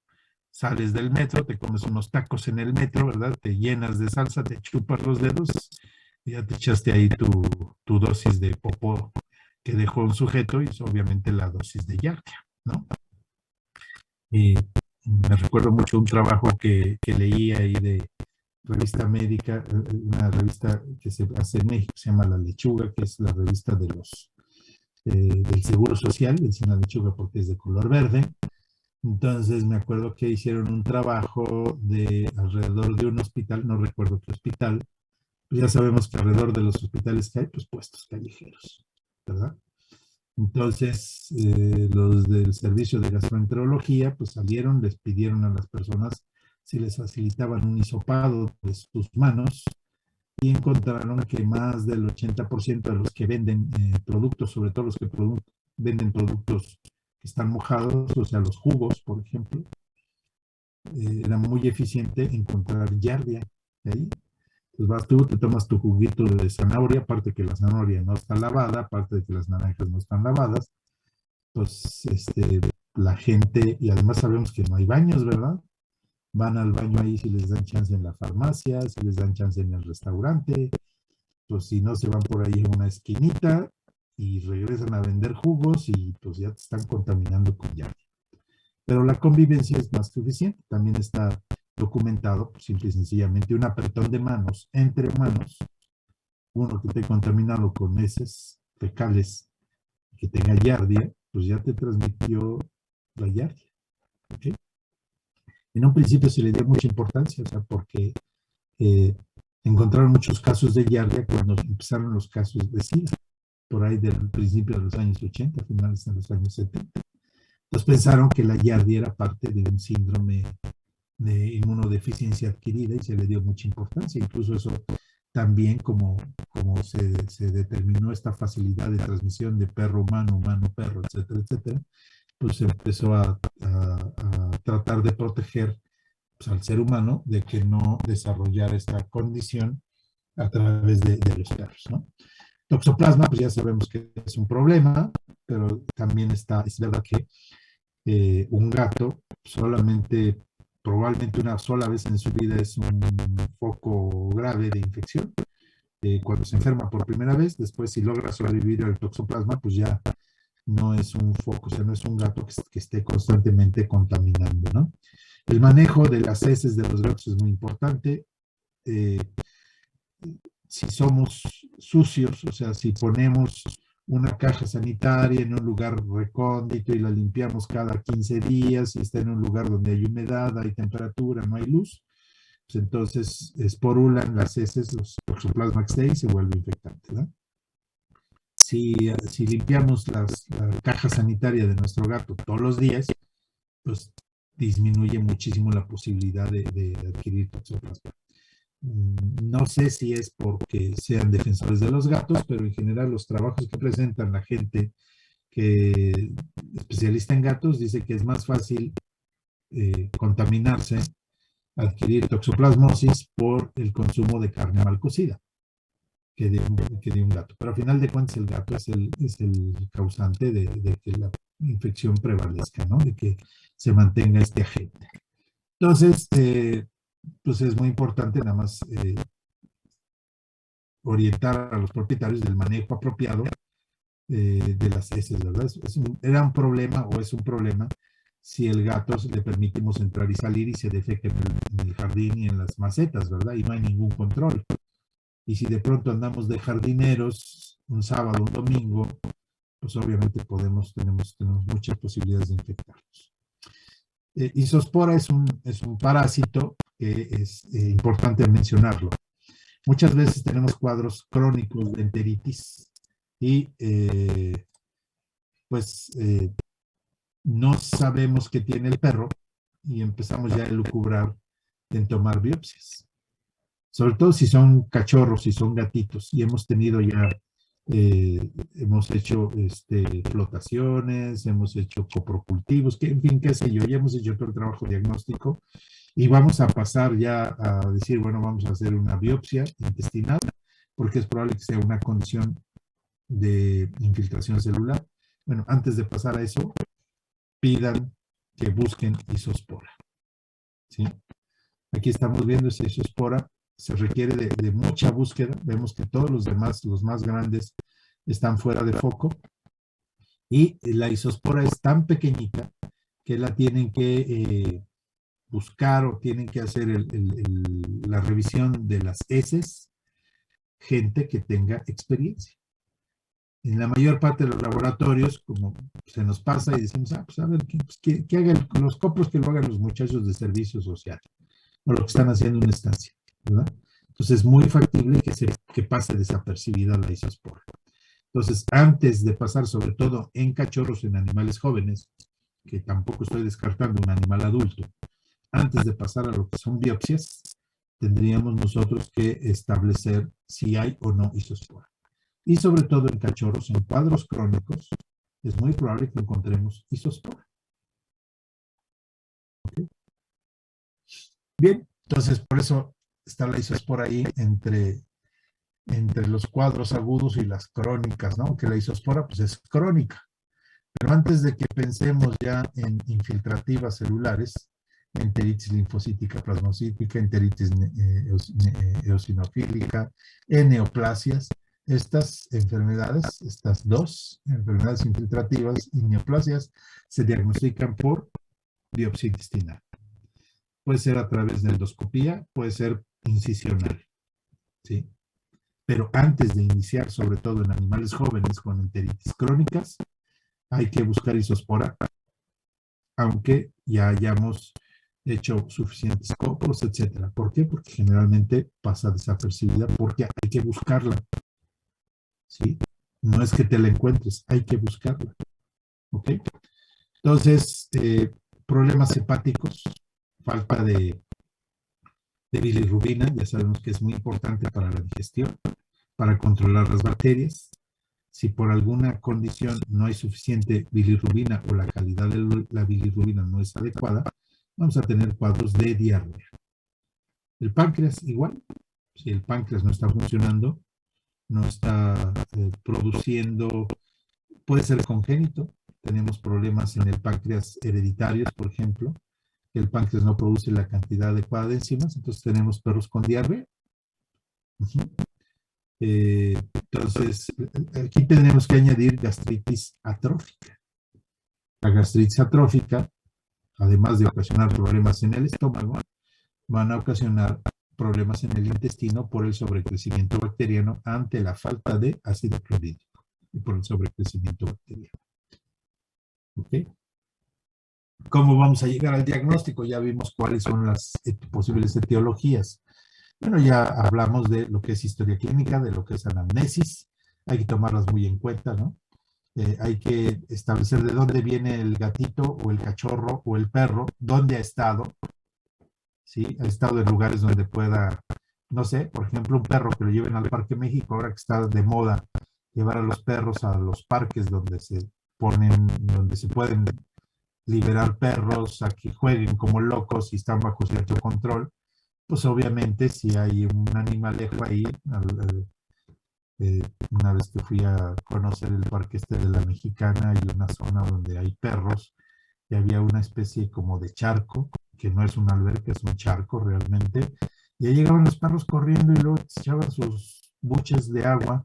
sales del metro, te comes unos tacos en el metro, ¿verdad? Te llenas de salsa, te chupas los dedos y ya te echaste ahí tu dosis de popó que dejó un sujeto y es obviamente la dosis de giardia, ¿no? Y me recuerdo mucho un trabajo que leí ahí de revista médica, una revista que se hace en México, se llama La Lechuga, que es la revista del Seguro Social, le dicen La Lechuga porque es de color verde. Entonces me acuerdo que hicieron un trabajo de alrededor de un hospital, no recuerdo qué hospital, pues ya sabemos que alrededor de los hospitales que hay, pues puestos callejeros, ¿verdad? Entonces, los del servicio de gastroenterología, pues salieron, les pidieron a las personas si les facilitaban un hisopado de sus manos y encontraron que más del 80% de los que venden productos, sobre todo los que venden productos que están mojados, o sea, los jugos, por ejemplo, era muy eficiente encontrar giardia ahí. Pues vas tú, te tomas tu juguito de zanahoria, aparte que la zanahoria no está lavada, aparte de que las naranjas no están lavadas, pues la gente, y además sabemos que no hay baños, ¿verdad? Van al baño ahí si les dan chance en la farmacia, si les dan chance en el restaurante, pues si no se van por ahí en una esquinita y regresan a vender jugos y pues ya te están contaminando con llave. Pero la convivencia es más que suficiente. También está documentado, pues, simple y sencillamente, un apretón de manos entre humanos, uno que esté contaminado con heces fecales, que tenga giardia, pues ya te transmitió la giardia. ¿Okay? En un principio se le dio mucha importancia, o sea, porque encontraron muchos casos de giardia cuando empezaron los casos de SIDA, por ahí del principio de los años 80, finales de los años 70. Entonces pensaron que la giardia era parte de un síndrome de inmunodeficiencia adquirida y se le dio mucha importancia. Incluso eso también, como se determinó esta facilidad de transmisión de perro humano, humano perro, etcétera, etcétera, pues se empezó a tratar de proteger, pues, al ser humano de que no desarrollara esta condición a través de los perros, ¿no? Toxoplasma, pues ya sabemos que es un problema, pero también es verdad que un gato solamente, probablemente una sola vez en su vida es un foco grave de infección. Cuando se enferma por primera vez, después si logra sobrevivir al toxoplasma, pues ya no es un foco, o sea, no es un gato que esté constantemente contaminando, ¿no? El manejo de las heces de los gatos es muy importante. Si somos sucios, o sea, si ponemos una caja sanitaria en un lugar recóndito y la limpiamos cada 15 días y está en un lugar donde hay humedad, hay temperatura, no hay luz, pues entonces esporulan las heces, los Toxoplasma XT y se vuelve infectante, ¿no? Si limpiamos la caja sanitaria de nuestro gato todos los días, pues disminuye muchísimo la posibilidad de adquirir toxoplasma. No sé si es porque sean defensores de los gatos, pero en general los trabajos que presentan la gente que especialista en gatos dice que es más fácil contaminarse, adquirir toxoplasmosis por el consumo de carne mal cocida que de un gato. Pero al final de cuentas el gato es el causante de que la infección prevalezca, ¿no? De que se mantenga este agente. Entonces, pues es muy importante nada más orientar a los propietarios del manejo apropiado de las heces, ¿verdad? Era un problema o es un problema si el gato le permitimos entrar y salir y se defeca en el jardín y en las macetas, ¿verdad? Y no hay ningún control. Y si de pronto andamos de jardineros un sábado, un domingo, pues obviamente tenemos muchas posibilidades de infectarnos. Isospora es un parásito que es importante mencionarlo. Muchas veces tenemos cuadros crónicos de enteritis y no sabemos qué tiene el perro y empezamos ya a elucubrar en tomar biopsias. Sobre todo si son cachorros, si son gatitos, y hemos tenido ya, hemos hecho flotaciones, hemos hecho coprocultivos, en fin, qué sé yo, ya hemos hecho todo el trabajo diagnóstico y vamos a pasar ya a decir, bueno, vamos a hacer una biopsia intestinal, porque es probable que sea una condición de infiltración celular. Bueno, antes de pasar a eso, pidan que busquen isospora, ¿sí? Aquí estamos viendo esa isospora. Se requiere de mucha búsqueda. Vemos que todos los demás, los más grandes, están fuera de foco. Y la isospora es tan pequeñita que la tienen que buscar o tienen que hacer la revisión de las heces gente que tenga experiencia. En la mayor parte de los laboratorios, como se nos pasa y decimos, pues a ver, que hagan los copros, que lo hagan los muchachos de servicio social o lo que están haciendo en una estancia, ¿verdad? Entonces es muy factible que pase desapercibida la isospora. Entonces, antes de pasar, sobre todo en cachorros, en animales jóvenes, que tampoco estoy descartando un animal adulto, antes de pasar a lo que son biopsias, tendríamos nosotros que establecer si hay o no isospora. Y sobre todo en cachorros, en cuadros crónicos, es muy probable que encontremos isospora. ¿Okay? Bien, entonces por eso está la isospora ahí entre los cuadros agudos y las crónicas, ¿no? Que la isospora pues es crónica, Pero antes de que pensemos ya en infiltrativas celulares, enteritis linfocítica plasmocítica, enteritis eosinofílica, neoplasias, estas enfermedades, estas dos enfermedades infiltrativas y neoplasias se diagnostican por biopsia intestinal. Puede ser a través de endoscopía, puede ser incisional, ¿sí? Pero antes de iniciar, sobre todo en animales jóvenes con enteritis crónicas, hay que buscar isospora, aunque ya hayamos hecho suficientes copos, etcétera. ¿Por qué? Porque generalmente pasa desapercibida, porque hay que buscarla, ¿sí? No es que te la encuentres, hay que buscarla, ¿ok? Entonces, problemas hepáticos, falta de bilirrubina, ya sabemos que es muy importante para la digestión, para controlar las bacterias. Si por alguna condición no hay suficiente bilirrubina o la calidad de la bilirrubina no es adecuada, vamos a tener cuadros de diarrea. El páncreas igual, si el páncreas no está funcionando, no está produciendo, puede ser congénito, tenemos problemas en el páncreas hereditarios, por ejemplo, que el páncreas no produce la cantidad adecuada de enzimas, entonces tenemos perros con diarrea. Entonces, aquí tenemos que añadir gastritis atrófica. La gastritis atrófica, además de ocasionar problemas en el estómago, van a ocasionar problemas en el intestino por el sobrecrecimiento bacteriano ante la falta de ácido clorhídrico y por el sobrecrecimiento bacteriano. ¿Ok? ¿Cómo vamos a llegar al diagnóstico? Ya vimos cuáles son las posibles etiologías. Bueno, ya hablamos de lo que es historia clínica, de lo que es anamnesis. Hay que tomarlas muy en cuenta, ¿no? Hay que establecer de dónde viene el gatito o el cachorro o el perro, dónde ha estado, ¿sí? Ha estado en lugares donde pueda, no sé, por ejemplo, un perro que lo lleven al Parque México, ahora que está de moda llevar a los perros a los parques donde se ponen, donde se pueden liberar perros a que jueguen como locos y están bajo cierto control. Pues obviamente si hay un animalejo ahí, una vez que fui a conocer el parque este de la Mexicana, hay una zona donde hay perros y había una especie como de charco, que no es un alberca, es un charco realmente, y ahí llegaban los perros corriendo y luego echaban sus buches de agua.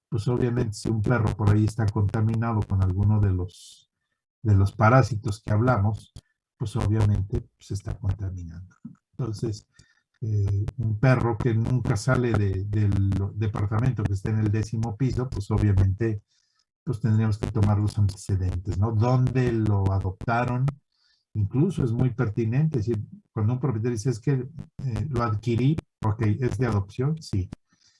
Pues obviamente si un perro por ahí está contaminado con alguno de los parásitos que hablamos, pues obviamente se está contaminando. Entonces, un perro que nunca sale del departamento que está en el 10º piso, pues obviamente pues tendríamos que tomar los antecedentes, ¿no? ¿Dónde lo adoptaron? Incluso es muy pertinente, es decir, cuando un propietario dice es que lo adquirí, ok, ¿es de adopción? Sí.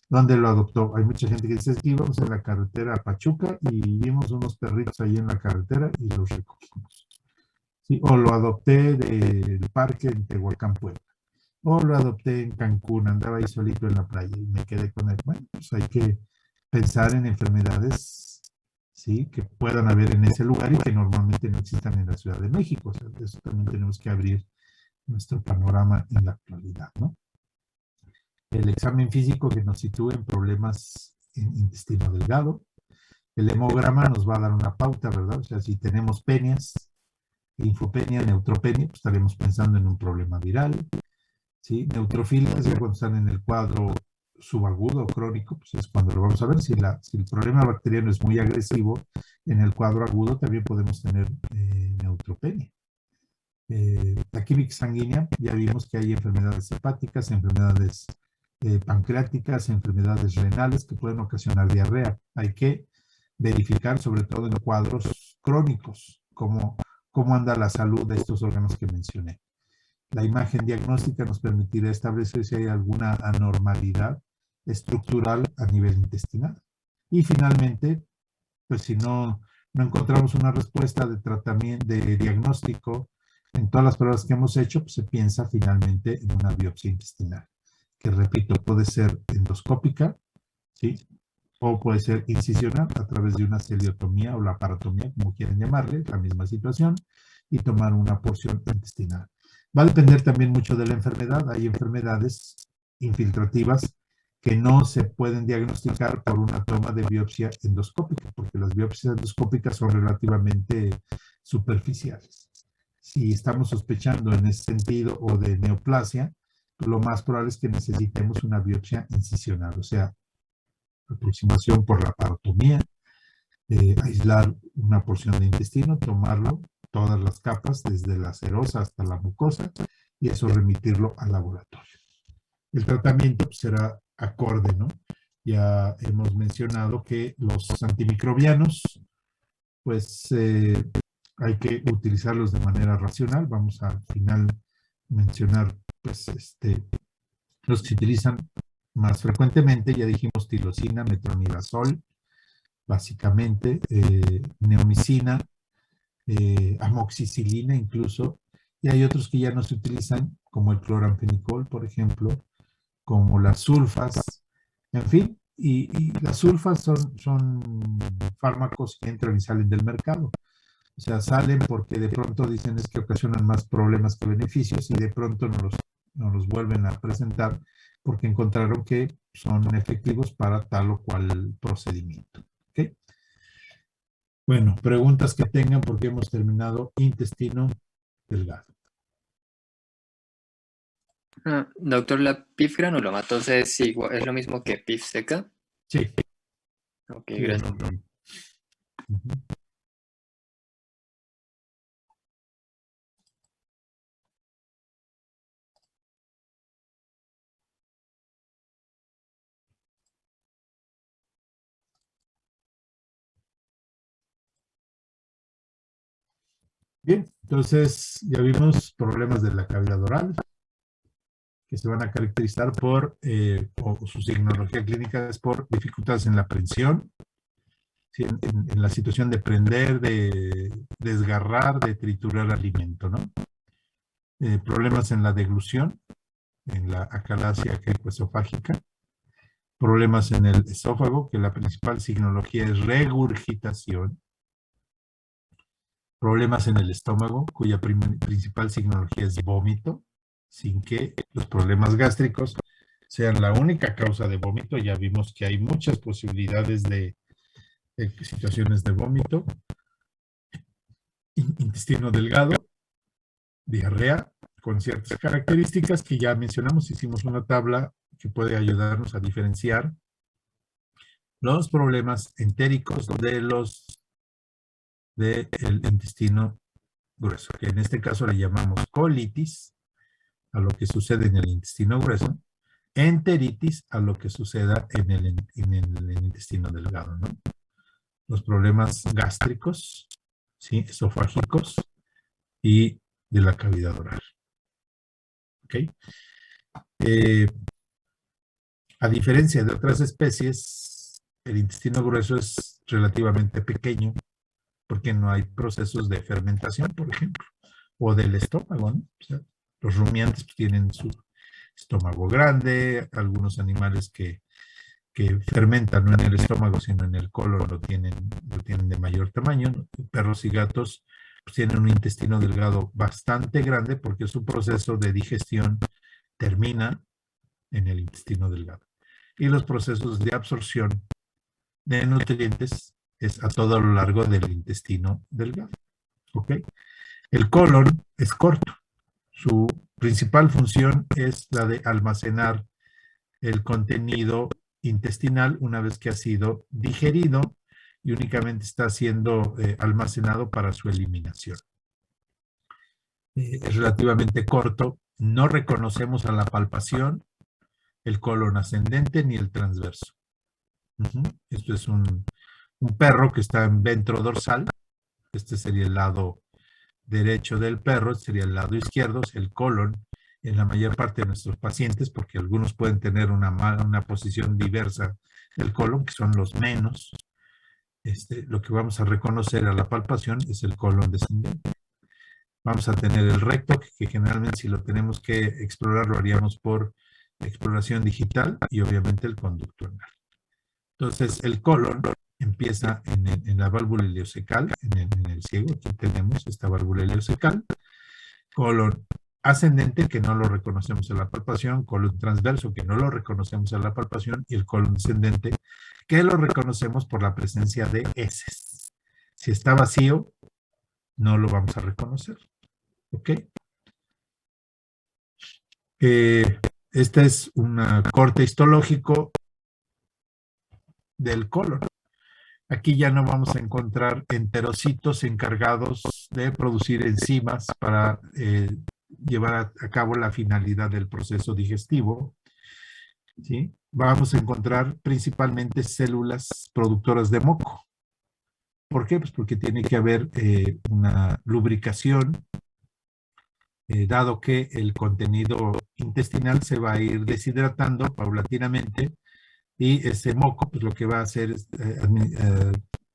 ¿Dónde lo adoptó? Hay mucha gente que dice es que íbamos en la carretera a Pachuca y vimos unos perritos ahí en la carretera y los recogimos. ¿Sí? O lo adopté del parque en Tehuacán, Puebla. O lo adopté en Cancún, andaba ahí solito en la playa y me quedé con él. Bueno, pues hay que pensar en enfermedades, ¿sí?, que puedan haber en ese lugar y que normalmente no existan en la Ciudad de México. O sea, eso también tenemos que abrir nuestro panorama en la actualidad, ¿no? El examen físico que nos sitúe en problemas en intestino delgado. El hemograma nos va a dar una pauta, ¿verdad? O sea, si tenemos penias, linfopenia, neutropenia, pues estaremos pensando en un problema viral. ¿Sí? Neutrofilia, cuando están en el cuadro subagudo o crónico, pues es cuando lo vamos a ver. Si el problema bacteriano es muy agresivo, en el cuadro agudo también podemos tener neutropenia. La química sanguínea, ya vimos que hay enfermedades hepáticas, enfermedades pancreáticas, enfermedades renales que pueden ocasionar diarrea. Hay que verificar, sobre todo en cuadros crónicos, cómo anda la salud de estos órganos que mencioné. La imagen diagnóstica nos permitirá establecer si hay alguna anormalidad estructural a nivel intestinal. Y finalmente, pues si no encontramos una respuesta de tratamiento, de diagnóstico en todas las pruebas que hemos hecho, pues se piensa finalmente en una biopsia intestinal, que repito, puede ser endoscópica, ¿sí?, o puede ser incisional a través de una celiotomía o laparotomía, como quieran llamarle, la misma situación, y tomar una porción intestinal. Va a depender también mucho de la enfermedad. Hay enfermedades infiltrativas que no se pueden diagnosticar por una toma de biopsia endoscópica, porque las biopsias endoscópicas son relativamente superficiales. Si estamos sospechando en ese sentido o de neoplasia, lo más probable es que necesitemos una biopsia incisional, o sea, aproximación por la parotomía, aislar una porción de intestino, tomarlo, todas las capas, desde la serosa hasta la mucosa, y eso remitirlo al laboratorio. El tratamiento será acorde, ¿no? Ya hemos mencionado que los antimicrobianos, pues hay que utilizarlos de manera racional. Vamos a al final mencionar, pues, los que se utilizan más frecuentemente. Ya dijimos tirosina, metronidazol, básicamente, neomicina, amoxicilina incluso, y hay otros que ya no se utilizan, como el cloramfenicol, por ejemplo, como las sulfas, en fin, y las sulfas son fármacos que entran y salen del mercado. O sea, salen porque de pronto dicen es que ocasionan más problemas que beneficios y de pronto nos los vuelven a presentar porque encontraron que son efectivos para tal o cual procedimiento. ¿Ok? Bueno, preguntas que tengan porque hemos terminado intestino delgado. Doctor, ¿la PIF granulomatosa es lo mismo que PIF seca? Sí. Ok, Sí, gracias. no, no. Ujú. Bien, entonces ya vimos problemas de la cavidad oral que se van a caracterizar por, o su signología clínica es por dificultades en la prensión, ¿sí? En la situación de prender, de desgarrar, de triturar alimento, ¿no? Problemas en la deglución, en la acalasia esofágica, problemas en el esófago, que la principal signología es regurgitación, problemas en el estómago, cuya principal signología es vómito, sin que los problemas gástricos sean la única causa de vómito. Ya vimos que hay muchas posibilidades de situaciones de vómito, intestino delgado, diarrea, con ciertas características que ya mencionamos. Hicimos una tabla que puede ayudarnos a diferenciar los problemas entéricos del intestino grueso, que en este caso le llamamos colitis, a lo que sucede en el intestino grueso, enteritis a lo que suceda en el intestino delgado, ¿no? Los problemas gástricos, ¿sí? Esofágicos y de la cavidad oral. ¿Ok? A diferencia de otras especies, el intestino grueso es relativamente pequeño porque no hay procesos de fermentación, por ejemplo, o del estómago, ¿no? O sea, los rumiantes pues, tienen su estómago grande, algunos animales que fermentan no en el estómago, sino en el colon lo tienen de mayor tamaño, ¿no? Perros y gatos pues, tienen un intestino delgado bastante grande porque su proceso de digestión termina en el intestino delgado. Y los procesos de absorción de nutrientes es a todo lo largo del intestino delgado. ¿Ok? El colon es corto. Su principal función es la de almacenar el contenido intestinal una vez que ha sido digerido y únicamente está siendo almacenado para su eliminación. Es relativamente corto. No reconocemos a la palpación el colon ascendente ni el transverso. Esto es un perro que está en ventrodorsal. Este sería el lado derecho del perro, sería el lado izquierdo, es el colon en la mayor parte de nuestros pacientes, porque algunos pueden tener una posición diversa del colon, que son los menos. Lo que vamos a reconocer a la palpación es el colon descendente. Vamos a tener el recto, que generalmente si lo tenemos que explorar, lo haríamos por exploración digital, y obviamente el conducto anal. Entonces, el colon empieza en la válvula ileocecal, en el ciego. Aquí tenemos esta válvula ileocecal. Colon ascendente, que no lo reconocemos en la palpación, colon transverso, que no lo reconocemos en la palpación, y el colon descendente, que lo reconocemos por la presencia de heces. Si está vacío, no lo vamos a reconocer. ¿Ok? Este es un corte histológico del colon. Aquí ya no vamos a encontrar enterocitos encargados de producir enzimas para llevar a cabo la finalidad del proceso digestivo. ¿Sí? Vamos a encontrar principalmente células productoras de moco. ¿Por qué? Pues porque tiene que haber una lubricación, dado que el contenido intestinal se va a ir deshidratando paulatinamente, y ese moco pues lo que va a hacer es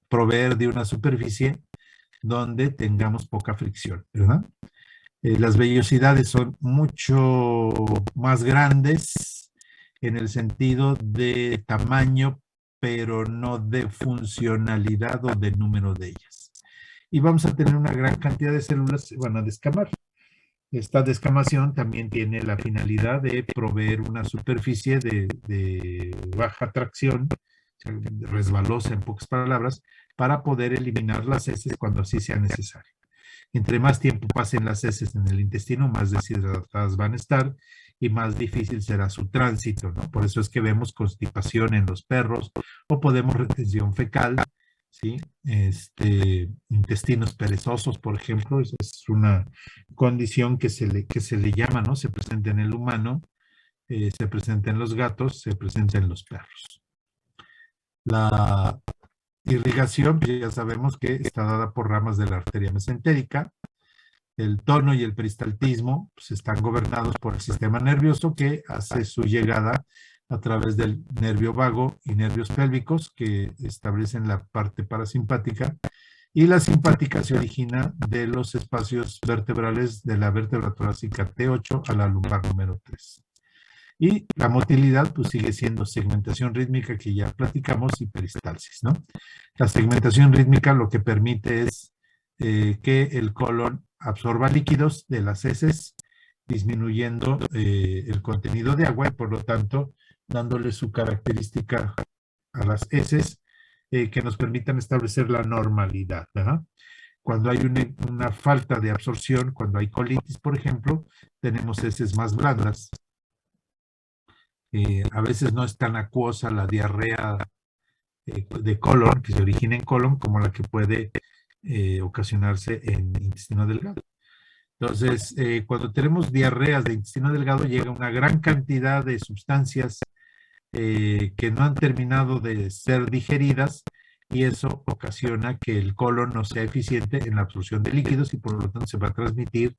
proveer de una superficie donde tengamos poca fricción, ¿verdad? Las vellosidades son mucho más grandes en el sentido de tamaño, pero no de funcionalidad o de número de ellas. Y vamos a tener una gran cantidad de células que van a descamar. Esta descamación también tiene la finalidad de proveer una superficie de baja tracción, resbalosa en pocas palabras, para poder eliminar las heces cuando así sea necesario. Entre más tiempo pasen las heces en el intestino, más deshidratadas van a estar y más difícil será su tránsito, ¿no? Por eso es que vemos constipación en los perros o podemos retención fecal, ¿sí? Intestinos perezosos, por ejemplo, esa es una condición que se le llama, ¿no? Se presenta en el humano, se presenta en los gatos, se presenta en los perros. La irrigación, ya sabemos que está dada por ramas de la arteria mesentérica. El tono y el peristaltismo pues, están gobernados por el sistema nervioso, que hace su llegada a través del nervio vago y nervios pélvicos, que establecen la parte parasimpática, y la simpática se origina de los espacios vertebrales de la vértebra torácica T8 a la lumbar número 3. Y la motilidad pues sigue siendo segmentación rítmica, que ya platicamos, y peristalsis, ¿no? La segmentación rítmica lo que permite es que el colon absorba líquidos de las heces, disminuyendo el contenido de agua y por lo tanto dándole su característica a las heces que nos permitan establecer la normalidad, ¿verdad? Cuando hay una falta de absorción, cuando hay colitis, por ejemplo, tenemos heces más blandas. A veces no es tan acuosa la diarrea de colon, que se origina en colon, como la que puede ocasionarse en intestino delgado. Entonces, cuando tenemos diarreas de intestino delgado, llega una gran cantidad de sustancias que no han terminado de ser digeridas, y eso ocasiona que el colon no sea eficiente en la absorción de líquidos y por lo tanto se va a transmitir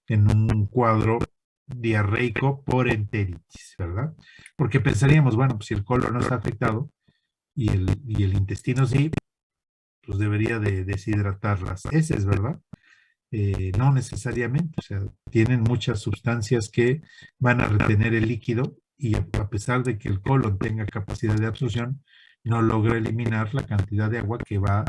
en un cuadro diarreico por enteritis, ¿verdad? Porque pensaríamos, bueno, pues si el colon no está afectado y el intestino sí, pues debería de deshidratar las heces, ¿verdad? No necesariamente, o sea, tienen muchas sustancias que van a retener el líquido y a pesar de que el colon tenga capacidad de absorción, no logra eliminar la cantidad de agua que va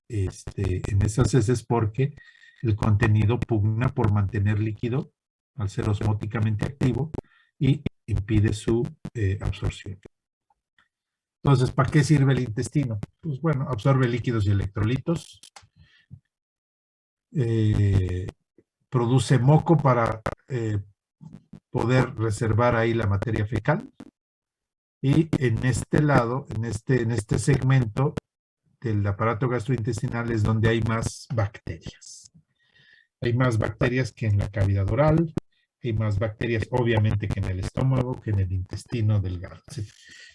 en esas heces, porque el contenido pugna por mantener líquido al ser osmóticamente activo y impide su absorción. Entonces, ¿para qué sirve el intestino? Pues bueno, absorbe líquidos y electrolitos, produce moco para poder reservar ahí la materia fecal, y en este lado, en este segmento del aparato gastrointestinal es donde hay más bacterias. Hay más bacterias que en la cavidad oral, hay más bacterias obviamente que en el estómago, que en el intestino delgado.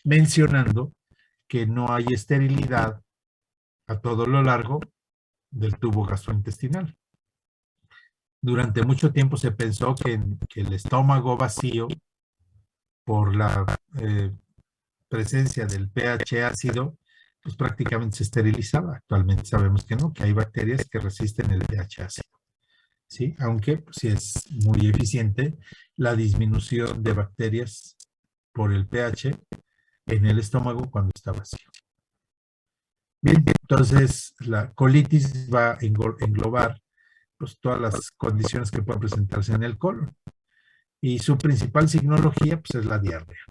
Mencionando que no hay esterilidad a todo lo largo del tubo gastrointestinal. Durante mucho tiempo se pensó que el estómago vacío, por la presencia del pH ácido, pues prácticamente se esterilizaba. Actualmente sabemos que no, que hay bacterias que resisten el pH ácido, ¿sí? Aunque pues, sí es muy eficiente la disminución de bacterias por el pH en el estómago cuando está vacío. Bien, entonces la colitis va a englobar pues, todas las condiciones que puedan presentarse en el colon. Y su principal signología, pues, es la diarrea.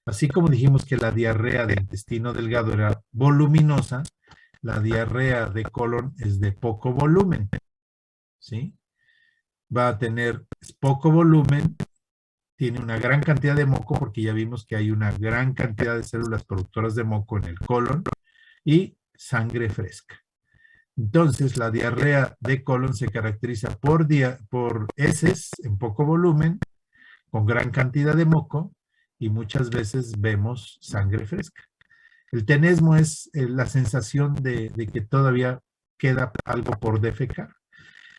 Así como dijimos que la diarrea del intestino delgado era voluminosa, la diarrea de colon es de poco volumen, ¿sí? Va a tener poco volumen, tiene una gran cantidad de moco, porque ya vimos que hay una gran cantidad de células productoras de moco en el colon, y sangre fresca. Entonces, la diarrea de colon se caracteriza por heces en poco volumen, con gran cantidad de moco, y muchas veces vemos sangre fresca. El tenesmo es la sensación de que todavía queda algo por defecar.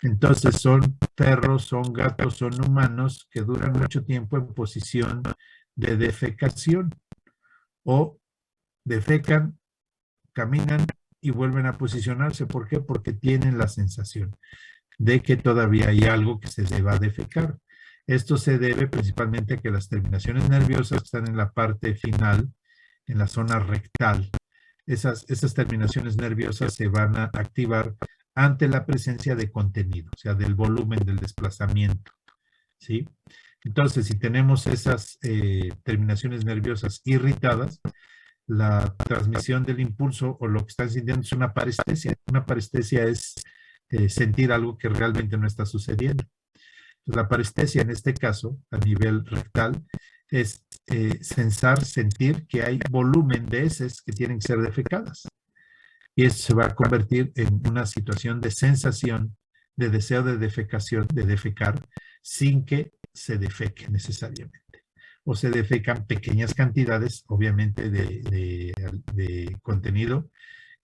Entonces son perros, son gatos, son humanos que duran mucho tiempo en posición de defecación, o defecan, caminan y vuelven a posicionarse. ¿Por qué? Porque tienen la sensación de que todavía hay algo que se deba defecar. Esto se debe principalmente a que las terminaciones nerviosas están en la parte final, en la zona rectal. Esas terminaciones nerviosas se van a activar ante la presencia de contenido, o sea, del volumen del desplazamiento, ¿sí? Entonces, si tenemos esas terminaciones nerviosas irritadas, la transmisión del impulso o lo que están sintiendo es una parestesia. Una parestesia es sentir algo que realmente no está sucediendo. La parestesia, en este caso, a nivel rectal, es sentir que hay volumen de heces que tienen que ser defecadas. Y eso se va a convertir en una situación de sensación, de deseo de defecación, de defecar, sin que se defeque necesariamente. O se defecan pequeñas cantidades, obviamente, de contenido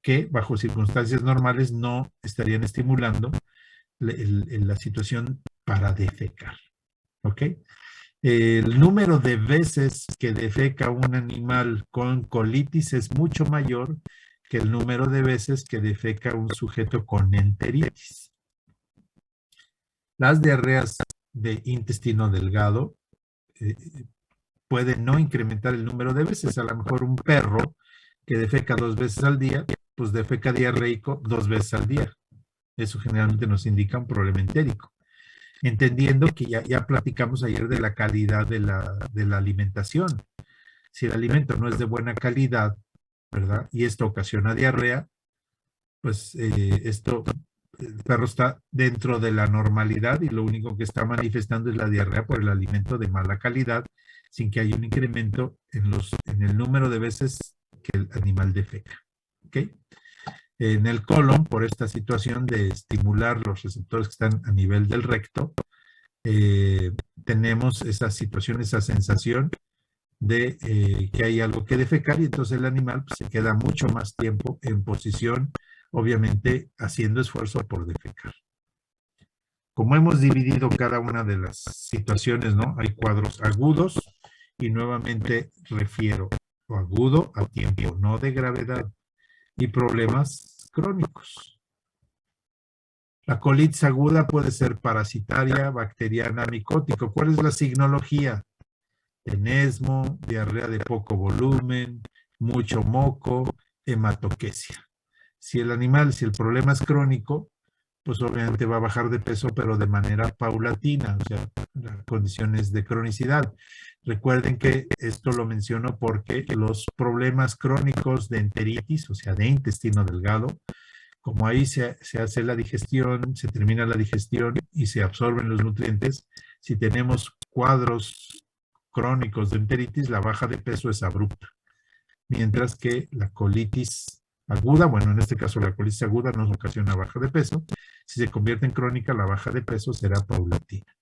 que bajo circunstancias normales no estarían estimulando la situación para defecar. ¿Ok? El número de veces que defeca un animal con colitis es mucho mayor que el número de veces que defeca un sujeto con enteritis. Las diarreas de intestino delgado pueden no incrementar el número de veces. A lo mejor un perro que defeca 2 veces al día, pues defeca diarreico 2 veces al día. Eso generalmente nos indica un problema entérico. Entendiendo que ya platicamos ayer de la calidad de la alimentación. Si el alimento no es de buena calidad, ¿verdad? Y esto ocasiona diarrea, pues el perro está dentro de la normalidad y lo único que está manifestando es la diarrea por el alimento de mala calidad, sin que haya un incremento en el número de veces que el animal defeca. ¿Ok? En el colon, por esta situación de estimular los receptores que están a nivel del recto, tenemos esa situación, esa sensación de que hay algo que defecar, y entonces el animal pues, se queda mucho más tiempo en posición, obviamente haciendo esfuerzo por defecar. Como hemos dividido cada una de las situaciones, ¿no? Hay cuadros agudos, y nuevamente refiero lo agudo a tiempo, no de gravedad, y problemas crónicos. La colitis aguda puede ser parasitaria, bacteriana, micótica. ¿Cuál es la signología? Tenesmo, diarrea de poco volumen, mucho moco, hematoquesia. Si el problema es crónico, pues obviamente va a bajar de peso, pero de manera paulatina, o sea, condiciones de cronicidad. Recuerden que esto lo menciono porque los problemas crónicos de enteritis, o sea, de intestino delgado, como ahí se hace la digestión, se termina la digestión y se absorben los nutrientes, si tenemos cuadros crónicos de enteritis, la baja de peso es abrupta. Mientras que la colitis aguda, bueno, en este caso la colitis aguda nos ocasiona baja de peso. Si se convierte en crónica, la baja de peso será paulatina.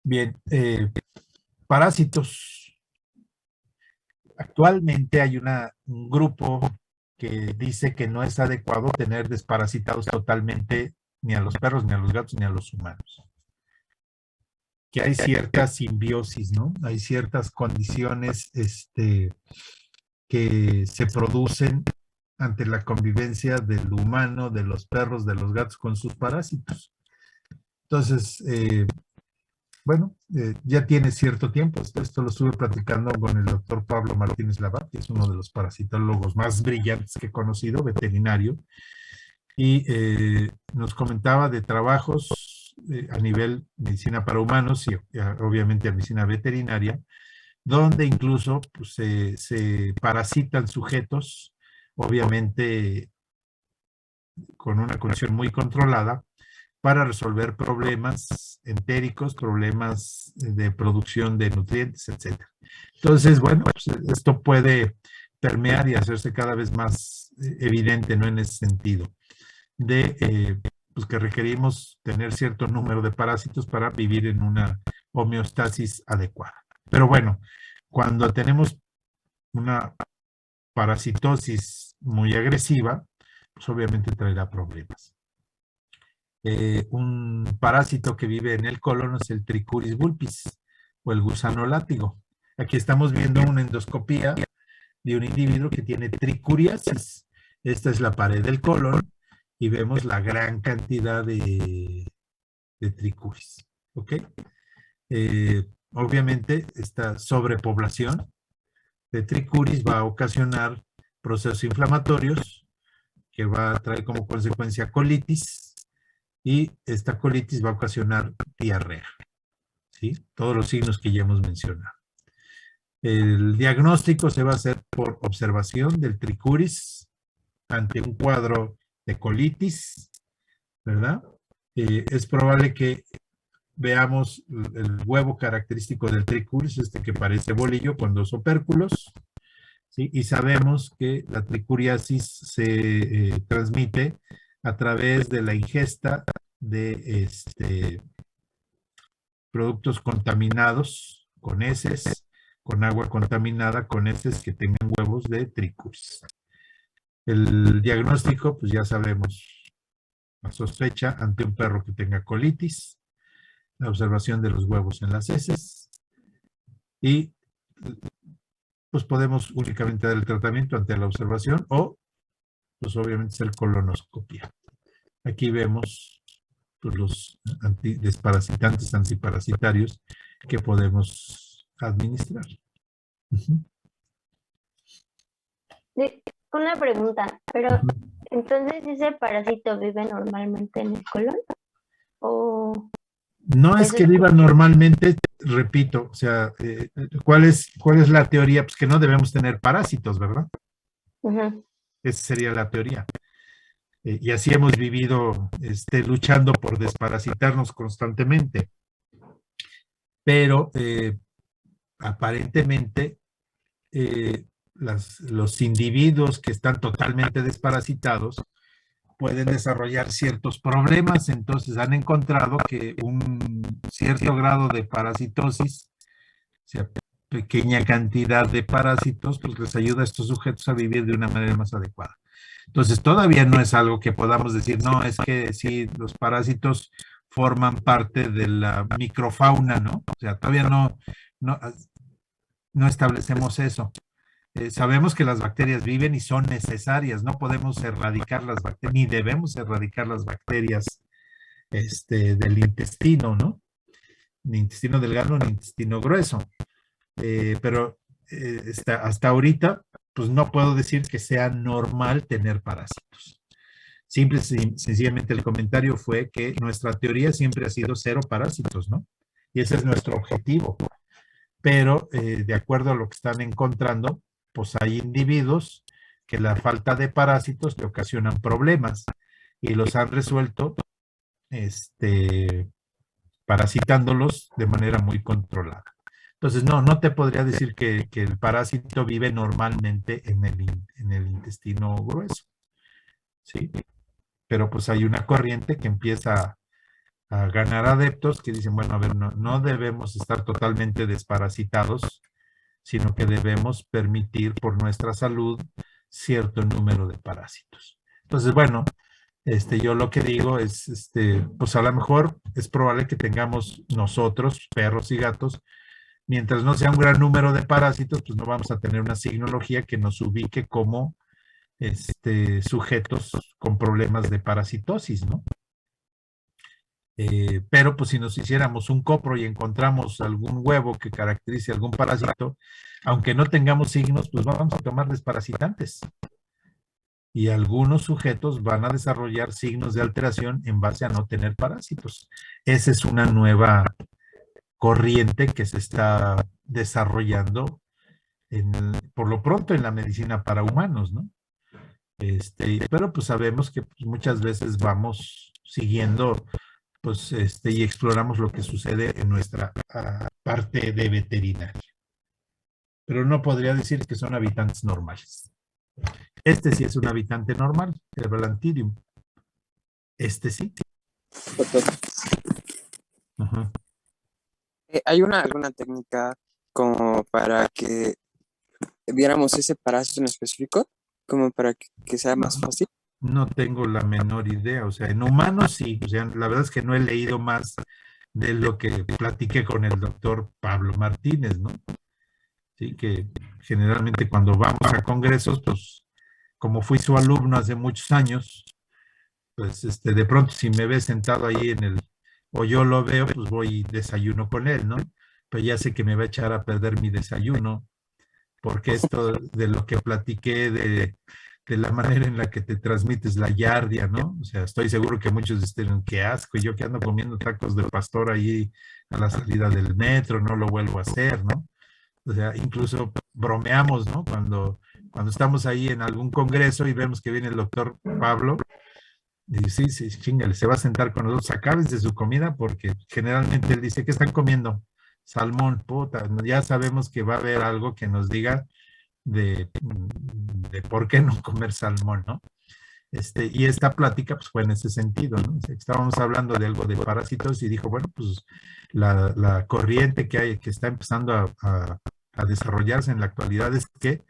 Bien, parásitos. Actualmente hay un grupo que dice que no es adecuado tener desparasitados totalmente ni a los perros, ni a los gatos, ni a los humanos. Que hay cierta simbiosis, ¿no? Hay ciertas condiciones que se producen ante la convivencia del humano, de los perros, de los gatos con sus parásitos. Entonces, bueno, ya tiene cierto tiempo. Esto lo estuve platicando con el doctor Pablo Martínez Labat, que es uno de los parasitólogos más brillantes que he conocido, veterinario, y nos comentaba de trabajos a nivel medicina para humanos y obviamente medicina veterinaria, donde incluso pues, se parasitan sujetos, obviamente con una condición muy controlada, para resolver problemas entéricos, problemas de producción de nutrientes, etc. Entonces, bueno, pues esto puede permear y hacerse cada vez más evidente, ¿no? En ese sentido, de pues que requerimos tener cierto número de parásitos para vivir en una homeostasis adecuada. Pero bueno, cuando tenemos una parasitosis muy agresiva, pues obviamente traerá problemas. Un parásito que vive en el colon es el Trichuris vulpis o el gusano látigo. Aquí estamos viendo una endoscopía de un individuo que tiene tricuriasis. Esta es la pared del colon y vemos la gran cantidad de tricuris. ¿Ok? Obviamente, esta sobrepoblación de tricuris va a ocasionar procesos inflamatorios que va a traer como consecuencia colitis, y esta colitis va a ocasionar diarrea, ¿sí? Todos los signos que ya hemos mencionado. El diagnóstico se va a hacer por observación del tricuris ante un cuadro de colitis, ¿verdad? Es probable que veamos el huevo característico del tricuris, este que parece bolillo con dos opérculos, ¿sí? Y sabemos que la tricuriasis se transmite a través de la ingesta de productos contaminados con heces, con agua contaminada, con heces que tengan huevos de tricuris. El diagnóstico, pues ya sabemos, la sospecha ante un perro que tenga colitis, la observación de los huevos en las heces y pues podemos únicamente dar el tratamiento ante la observación o pues obviamente hacer colonoscopia. Aquí vemos pues, los desparasitantes antiparasitarios que podemos administrar. Una pregunta, pero entonces ese parásito vive normalmente en el colon o no es que viva normalmente, repito, o sea, ¿cuál es la teoría? Pues que no debemos tener parásitos, ¿verdad? Esa sería la teoría. Y así hemos vivido luchando por desparasitarnos constantemente. Pero aparentemente los individuos que están totalmente desparasitados pueden desarrollar ciertos problemas, entonces han encontrado que un cierto grado de parasitosis, o sea, pequeña cantidad de parásitos, pues les ayuda a estos sujetos a vivir de una manera más adecuada. Entonces, todavía no es algo que podamos decir, no, es que sí, los parásitos forman parte de la microfauna, ¿no? O sea, todavía no establecemos eso. Sabemos que las bacterias viven y son necesarias, no podemos erradicar las bacterias, ni debemos erradicar las bacterias del intestino, ¿no? Ni intestino delgado ni intestino grueso. Pero hasta ahorita, pues no puedo decir que sea normal tener parásitos. Simple y sencillamente el comentario fue que nuestra teoría siempre ha sido cero parásitos, ¿no? Y ese es nuestro objetivo. Pero de acuerdo a lo que están encontrando, pues hay individuos que la falta de parásitos le ocasionan problemas y los han resuelto parasitándolos de manera muy controlada. Entonces, no te podría decir que el parásito vive normalmente en el intestino grueso, ¿sí? Pero pues hay una corriente que empieza a ganar adeptos que dicen, bueno, a ver, no debemos estar totalmente desparasitados, sino que debemos permitir por nuestra salud cierto número de parásitos. Entonces, bueno, yo lo que digo es, pues a lo mejor es probable que tengamos nosotros, perros y gatos, mientras no sea un gran número de parásitos, pues no vamos a tener una signología que nos ubique como sujetos con problemas de parasitosis, ¿no? Pero pues si nos hiciéramos un copro y encontramos algún huevo que caracterice algún parásito, aunque no tengamos signos, pues vamos a tomar desparasitantes. y algunos sujetos van a desarrollar signos de alteración en base a no tener parásitos. Esa es una nueva corriente que se está desarrollando por lo pronto en la medicina para humanos, ¿no? Pero pues sabemos que pues, muchas veces vamos siguiendo pues, y exploramos lo que sucede en nuestra parte de veterinaria. Pero no podría decir que son habitantes normales. Este sí es un habitante normal, el Balantidium. Este sí. Ajá. ¿Hay alguna técnica como para que viéramos ese parásito en específico? Como para que sea más fácil. No tengo la menor idea, o sea, en humanos sí, o sea, la verdad es que no he leído más de lo que platiqué con el doctor Pablo Martínez, ¿no? Sí, que generalmente cuando vamos a congresos, pues, como fui su alumno hace muchos años, pues, de pronto si me ve sentado ahí o yo lo veo, pues voy y desayuno con él, ¿no? Pero ya sé que me va a echar a perder mi desayuno, porque esto de lo que platiqué de la manera en la que te transmites la yardia, ¿no? O sea, estoy seguro que muchos estén, qué asco, yo que ando comiendo tacos de pastor ahí a la salida del metro, no lo vuelvo a hacer, ¿no? O sea, incluso bromeamos, ¿no? Cuando estamos ahí en algún congreso y vemos que viene el doctor Pablo, y sí, chingale, se va a sentar con nosotros, acábense su comida, porque generalmente él dice, ¿qué están comiendo? Salmón, puta, ya sabemos que va a haber algo que nos diga de por qué no comer salmón, ¿no? Y esta plática pues, fue en ese sentido, ¿no? O sea, estábamos hablando de algo de parásitos y dijo, bueno, pues la corriente que hay, que está empezando a desarrollarse en la actualidad es que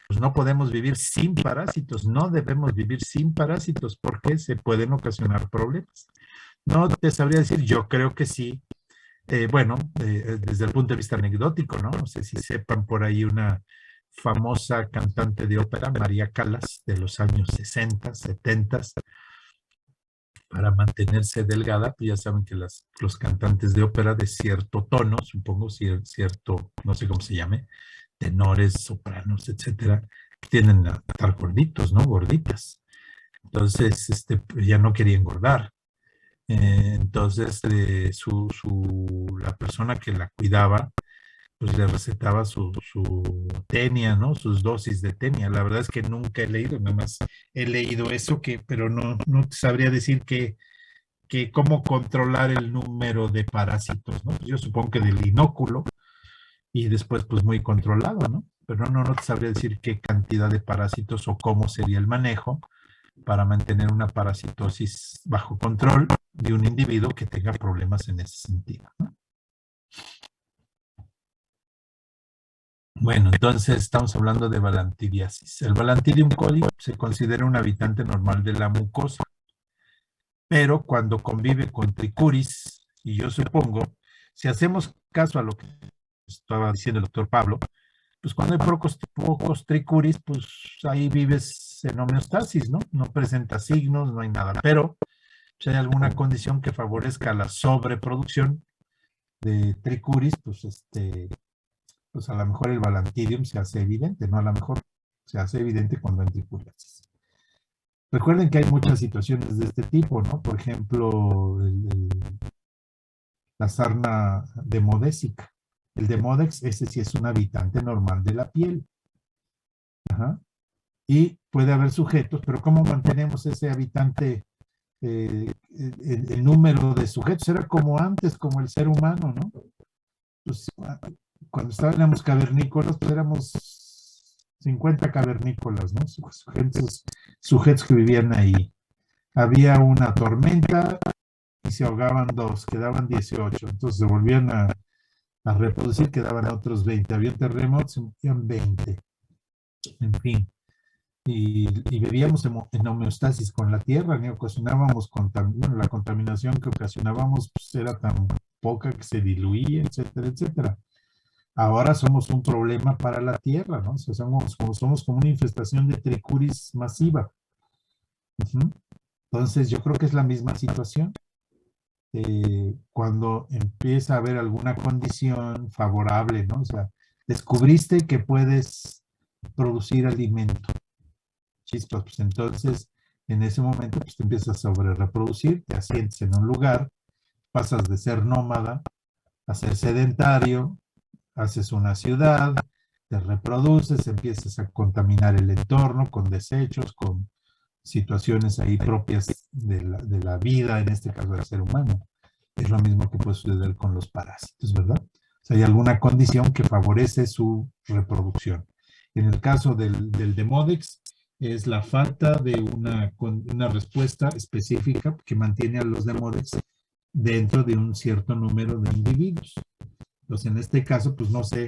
pues, no podemos vivir sin parásitos, no debemos vivir sin parásitos porque se pueden ocasionar problemas. No te sabría decir, yo creo que sí. Bueno, desde el punto de vista anecdótico, ¿no? No sé si sepan por ahí una famosa cantante de ópera, María Callas, de los años 60, 70, para mantenerse delgada, pues ya saben que los cantantes de ópera de cierto tono, supongo, cierto, no sé cómo se llame, tenores, sopranos, etcétera, tienden a estar gorditos, ¿no? Gorditas. Entonces, pues ya no quería engordar. Entonces, la persona que la cuidaba, pues le recetaba su tenia, ¿no? Sus dosis de tenia. La verdad es que nunca he leído, nada más he leído eso, pero no te sabría decir que cómo controlar el número de parásitos, ¿no? Yo supongo que del inóculo y después pues muy controlado, ¿no? Pero no te sabría decir qué cantidad de parásitos o cómo sería el manejo para mantener una parasitosis bajo control de un individuo que tenga problemas en ese sentido, ¿no? Bueno, entonces estamos hablando de balantidiasis. El Balantidium coli se considera un habitante normal de la mucosa, pero cuando convive con tricuris, y yo supongo, si hacemos caso a lo que estaba diciendo el doctor Pablo, pues cuando hay pocos tricuris, pues ahí vives en homeostasis, ¿no? No presenta signos, no hay nada. Pero si hay alguna condición que favorezca la sobreproducción de tricuris, pues a lo mejor el Balantidium se hace evidente, ¿no? A lo mejor se hace evidente cuando hay tricuriasis. Recuerden que hay muchas situaciones de este tipo, ¿no? Por ejemplo, la sarna demodésica. El demodex, ese sí es un habitante normal de la piel. Ajá. Y puede haber sujetos, pero ¿cómo mantenemos ese habitante? El número de sujetos era como antes, como el ser humano, ¿no? Pues, cuando estábamos cavernícolas, pues éramos 50 cavernícolas, ¿no? Sujetos que vivían ahí. Había una tormenta y se ahogaban 2, quedaban 18. Entonces se volvían a reproducir, quedaban otros 20. Había terremotos, se morían 20. En fin. Y vivíamos en homeostasis con la tierra, ni ocasionábamos la contaminación que ocasionábamos pues, era tan poca que se diluía, etcétera, etcétera. Ahora somos un problema para la tierra, ¿no? O sea, somos como una infestación de tricuris masiva. Entonces, yo creo que es la misma situación. Cuando empieza a haber alguna condición favorable, ¿no? O sea, descubriste que puedes producir alimento. chispas, pues entonces en ese momento pues te empiezas a sobrereproducir, te asientes en un lugar, pasas de ser nómada a ser sedentario, haces una ciudad, te reproduces, empiezas a contaminar el entorno con desechos, con situaciones ahí propias de la vida, en este caso del ser humano. Es lo mismo que puede suceder con los parásitos, ¿verdad? O sea, hay alguna condición que favorece su reproducción. En el caso del Demodex, es la falta de una respuesta específica que mantiene a los Demodex dentro de un cierto número de individuos. Entonces, en este caso, pues no sé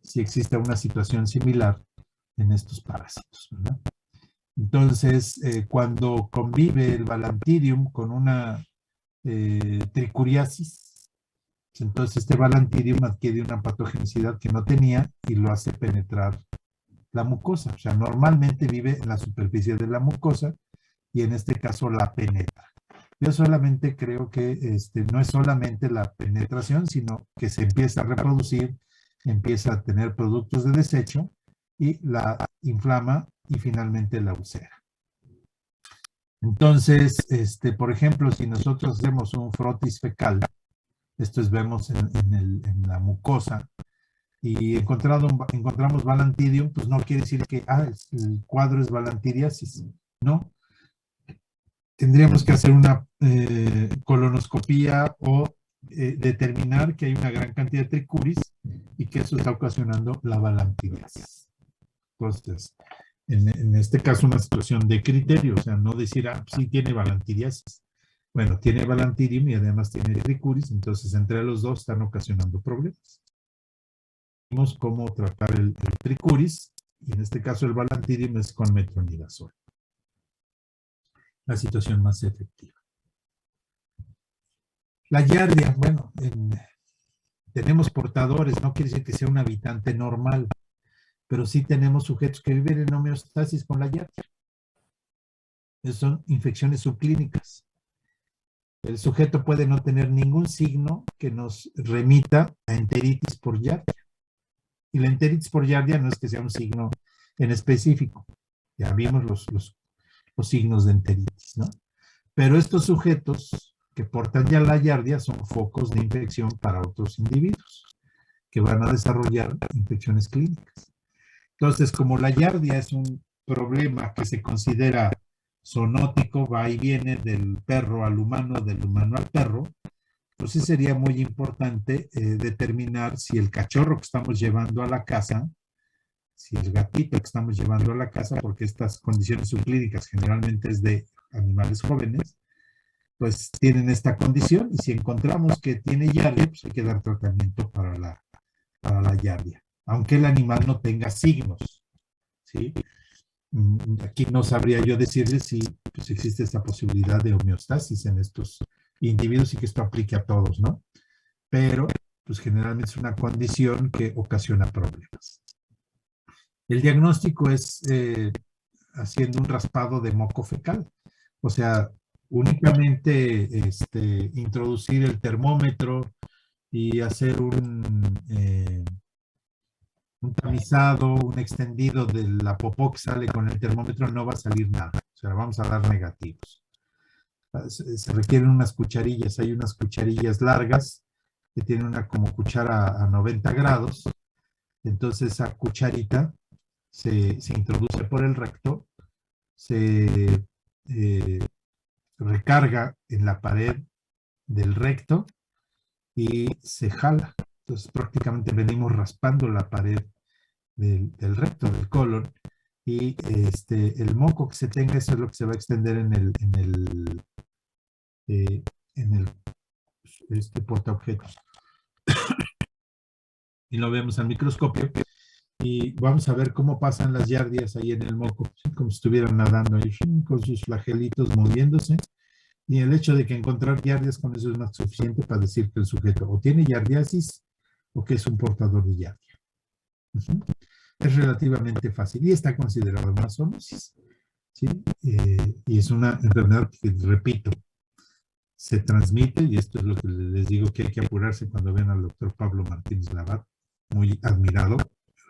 si existe una situación similar en estos parásitos, ¿verdad? Entonces, cuando convive el Balantidium con una tricuriasis, entonces este Balantidium adquiere una patogenicidad que no tenía y lo hace penetrar la mucosa. O sea, normalmente vive en la superficie de la mucosa y en este caso la penetra. Yo solamente creo que no es solamente la penetración, sino que se empieza a reproducir, empieza a tener productos de desecho y la inflama y finalmente la ulcera. Entonces, por ejemplo, si nosotros hacemos un frotis fecal, esto es, vemos en la mucosa, y encontramos Balantidium, pues no quiere decir que el cuadro es balantidiasis, ¿no? Tendríamos que hacer una colonoscopía o determinar que hay una gran cantidad de tricuris y que eso está ocasionando la balantidiasis. Entonces, en este caso, una situación de criterio, o sea, no decir, sí tiene balantidiasis. Bueno, tiene Balantidium y además tiene tricuris, entonces entre los dos están ocasionando problemas. Vimos cómo tratar el tricuris, y en este caso el Balantidium es con metronidazol. La situación más efectiva. La giardia, bueno, tenemos portadores, no quiere decir que sea un habitante normal, pero sí tenemos sujetos que viven en homeostasis con la giardia. Esas son infecciones subclínicas. El sujeto puede no tener ningún signo que nos remita a enteritis por giardia. Y la enteritis por giardia no es que sea un signo en específico. Ya vimos los signos de enteritis, ¿no? Pero estos sujetos que portan ya la giardia son focos de infección para otros individuos que van a desarrollar infecciones clínicas. Entonces, como la giardia es un problema que se considera zoonótico, va y viene del perro al humano, del humano al perro, entonces sería muy importante determinar si el cachorro que estamos llevando a la casa, si el gatito que estamos llevando a la casa, porque estas condiciones subclínicas generalmente es de animales jóvenes, pues tienen esta condición, y si encontramos que tiene giardia, pues hay que dar tratamiento para la giardia, aunque el animal no tenga signos, ¿sí? Aquí no sabría yo decirles si pues, existe esta posibilidad de homeostasis en estos individuos y que esto aplique a todos, ¿no? Pero, pues generalmente es una condición que ocasiona problemas. El diagnóstico es haciendo un raspado de moco fecal, o sea, únicamente introducir el termómetro y hacer un tamizado, un extendido de la popó que sale con el termómetro, no va a salir nada, o sea, vamos a dar negativos. Se requieren unas cucharillas, hay unas cucharillas largas que tienen una como cuchara a 90 grados, entonces esa cucharita se introduce por el recto, se recarga en la pared del recto y se jala. Entonces prácticamente venimos raspando la pared del recto, del colon, y el moco que se tenga, eso es lo que se va a extender en el portaobjetos. Y lo vemos al microscopio y vamos a ver cómo pasan las giardias ahí en el moco, como si estuvieran nadando ahí con sus flagelitos moviéndose. Y el hecho de que encontrar giardias con eso es más suficiente para decir que el sujeto o tiene giardiasis o que es un portador de giardia. Es relativamente fácil y está considerado una zoonosis, ¿sí? Y es una enfermedad que, repito, se transmite, y esto es lo que les digo, que hay que apurarse cuando ven al doctor Pablo Martínez Labat, muy admirado,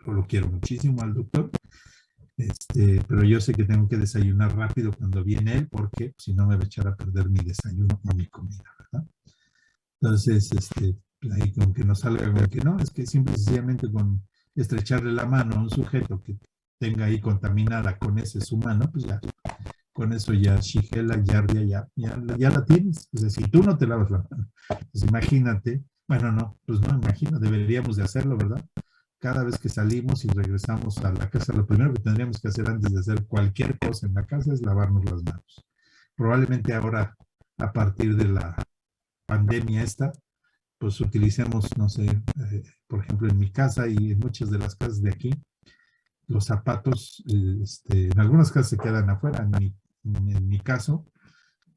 yo lo quiero muchísimo al doctor, Pero yo sé que tengo que desayunar rápido cuando viene él, porque si no me va a echar a perder mi desayuno o mi comida, ¿verdad? Entonces, ahí con que no salga con que no, es que simple y sencillamente con estrecharle la mano a un sujeto que tenga ahí contaminada con ese su mano, pues ya, con eso ya Shigella, ya la tienes. O sea, si tú no te lavas la mano, pues imagínate, bueno, no, pues no, imagino, deberíamos de hacerlo, ¿verdad? Cada vez que salimos y regresamos a la casa, lo primero que tendríamos que hacer antes de hacer cualquier cosa en la casa es lavarnos las manos. Probablemente ahora, a partir de la pandemia esta, pues utilicemos, no sé, por ejemplo, en mi casa y en muchas de las casas de aquí, los zapatos, en algunas casas se quedan afuera, en mi caso,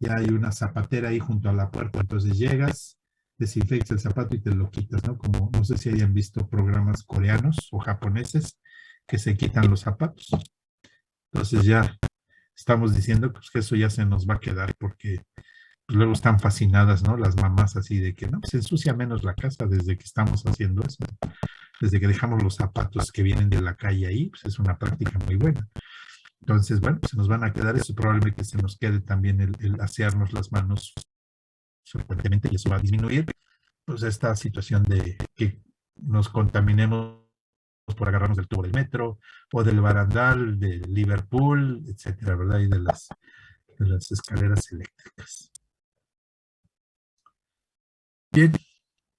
ya hay una zapatera ahí junto a la puerta, entonces llegas, desinfectas el zapato y te lo quitas, ¿no? Como no sé si hayan visto programas coreanos o japoneses que se quitan los zapatos. Entonces ya estamos diciendo pues, que eso ya se nos va a quedar porque luego están fascinadas, ¿no? Las mamás así de que no, se ensucia menos la casa desde que estamos haciendo eso. Desde que dejamos los zapatos que vienen de la calle ahí, pues es una práctica muy buena. Entonces, bueno, se nos van a quedar eso, probablemente se nos quede también el asearnos las manos frecuentemente y eso va a disminuir pues esta situación de que nos contaminemos por agarrarnos del tubo del metro o del barandal de Liverpool, etcétera, ¿verdad? Y de las escaleras eléctricas. Bien,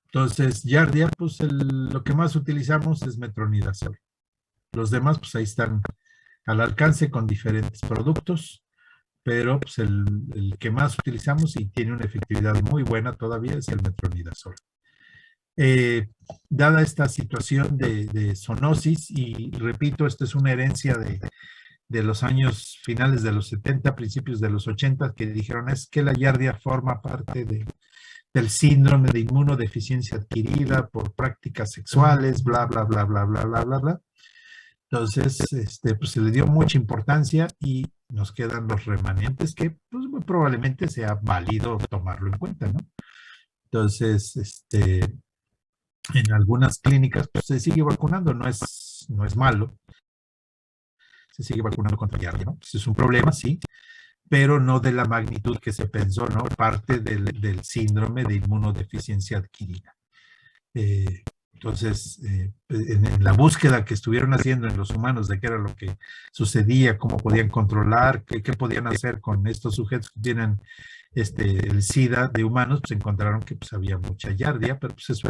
entonces Yardia, pues lo que más utilizamos es metronidazol. Los demás, pues ahí están al alcance con diferentes productos, pero pues el que más utilizamos y tiene una efectividad muy buena todavía es el metronidazol. Dada esta situación de zoonosis, y repito, esto es una herencia de los años finales de los 70, principios de los 80, que dijeron es que la Yardia forma parte del síndrome de inmunodeficiencia adquirida por prácticas sexuales, bla, bla, bla, bla, bla, bla, bla, bla. Entonces, pues se le dio mucha importancia y nos quedan los remanentes que pues, muy probablemente sea válido tomarlo en cuenta, ¿no? Entonces, en algunas clínicas pues, se sigue vacunando, no es malo, se sigue vacunando contra Yardia, ¿no? Pues es un problema, sí, pero no de la magnitud que se pensó, ¿no? Parte del síndrome de inmunodeficiencia adquirida. Entonces, en la búsqueda que estuvieron haciendo en los humanos de qué era lo que sucedía, cómo podían controlar, qué podían hacer con estos sujetos que tienen el SIDA de humanos, pues encontraron que pues, había mucha Yardia, pero pues eso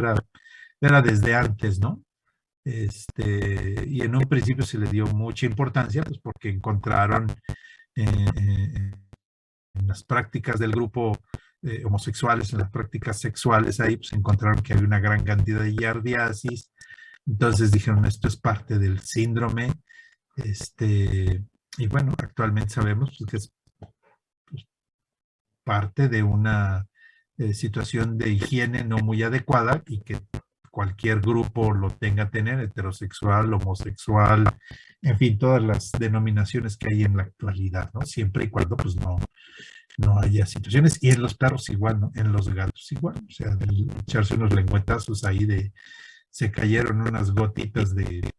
era desde antes, ¿no? Y en un principio se le dio mucha importancia, pues porque encontraron en las prácticas del grupo homosexuales, en las prácticas sexuales, ahí pues encontraron que había una gran cantidad de yardiasis. Entonces dijeron, esto es parte del síndrome. Y bueno, actualmente sabemos pues, que es pues, parte de una situación de higiene no muy adecuada y que cualquier grupo lo tenga a tener, heterosexual, homosexual, en fin, todas las denominaciones que hay en la actualidad, ¿no? Siempre y cuando pues no haya situaciones, y en los perros igual, ¿no? En los gatos igual, o sea, de echarse unos lengüetazos ahí se cayeron unas gotitas de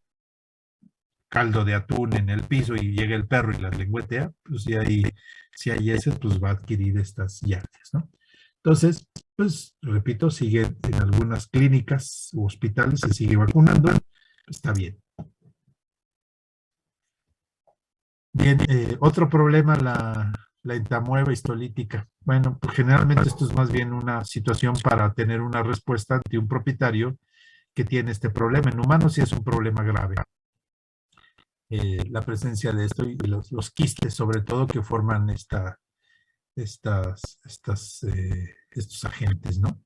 caldo de atún en el piso y llega el perro y las lengüetea, pues si hay ese, pues va a adquirir estas yardias, ¿no? Entonces, pues, repito, sigue en algunas clínicas u hospitales, se sigue vacunando, está bien. Bien, otro problema, la entamueba histolítica. Bueno, pues generalmente esto es más bien una situación para tener una respuesta ante un propietario que tiene este problema. En humanos sí es un problema grave. La presencia de esto y los quistes, sobre todo, que forman estos agentes, ¿no?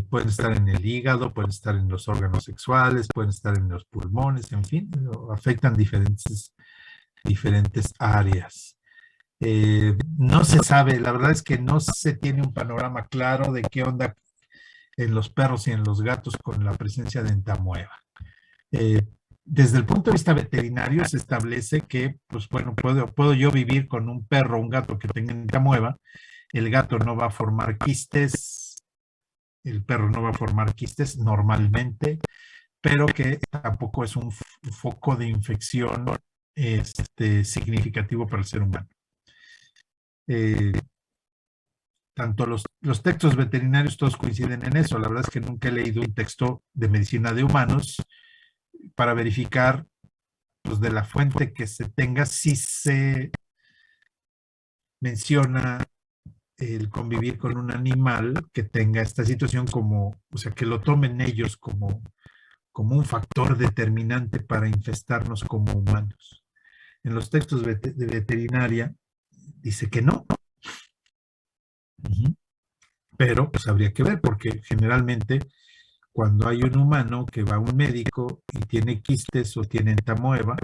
Pueden estar en el hígado, pueden estar en los órganos sexuales, pueden estar en los pulmones, en fin, afectan diferentes áreas. No se sabe, la verdad es que no se tiene un panorama claro de qué onda en los perros y en los gatos con la presencia de entamueba. Desde el punto de vista veterinario se establece que, pues bueno, puedo yo vivir con un perro o un gato que tenga entamueba, el gato no va a formar quistes, el perro no va a formar quistes normalmente, pero que tampoco es un foco de infección significativo para el ser humano. Tanto los textos veterinarios todos coinciden en eso. La verdad es que nunca he leído un texto de medicina de humanos para verificar, pues, de la fuente que se tenga, si se menciona el convivir con un animal que tenga esta situación como, o sea, que lo tomen ellos como un factor determinante para infestarnos como humanos. En los textos de veterinaria dice que no. Pero pues habría que ver, porque generalmente cuando hay un humano que va a un médico y tiene quistes o tiene entamoeba,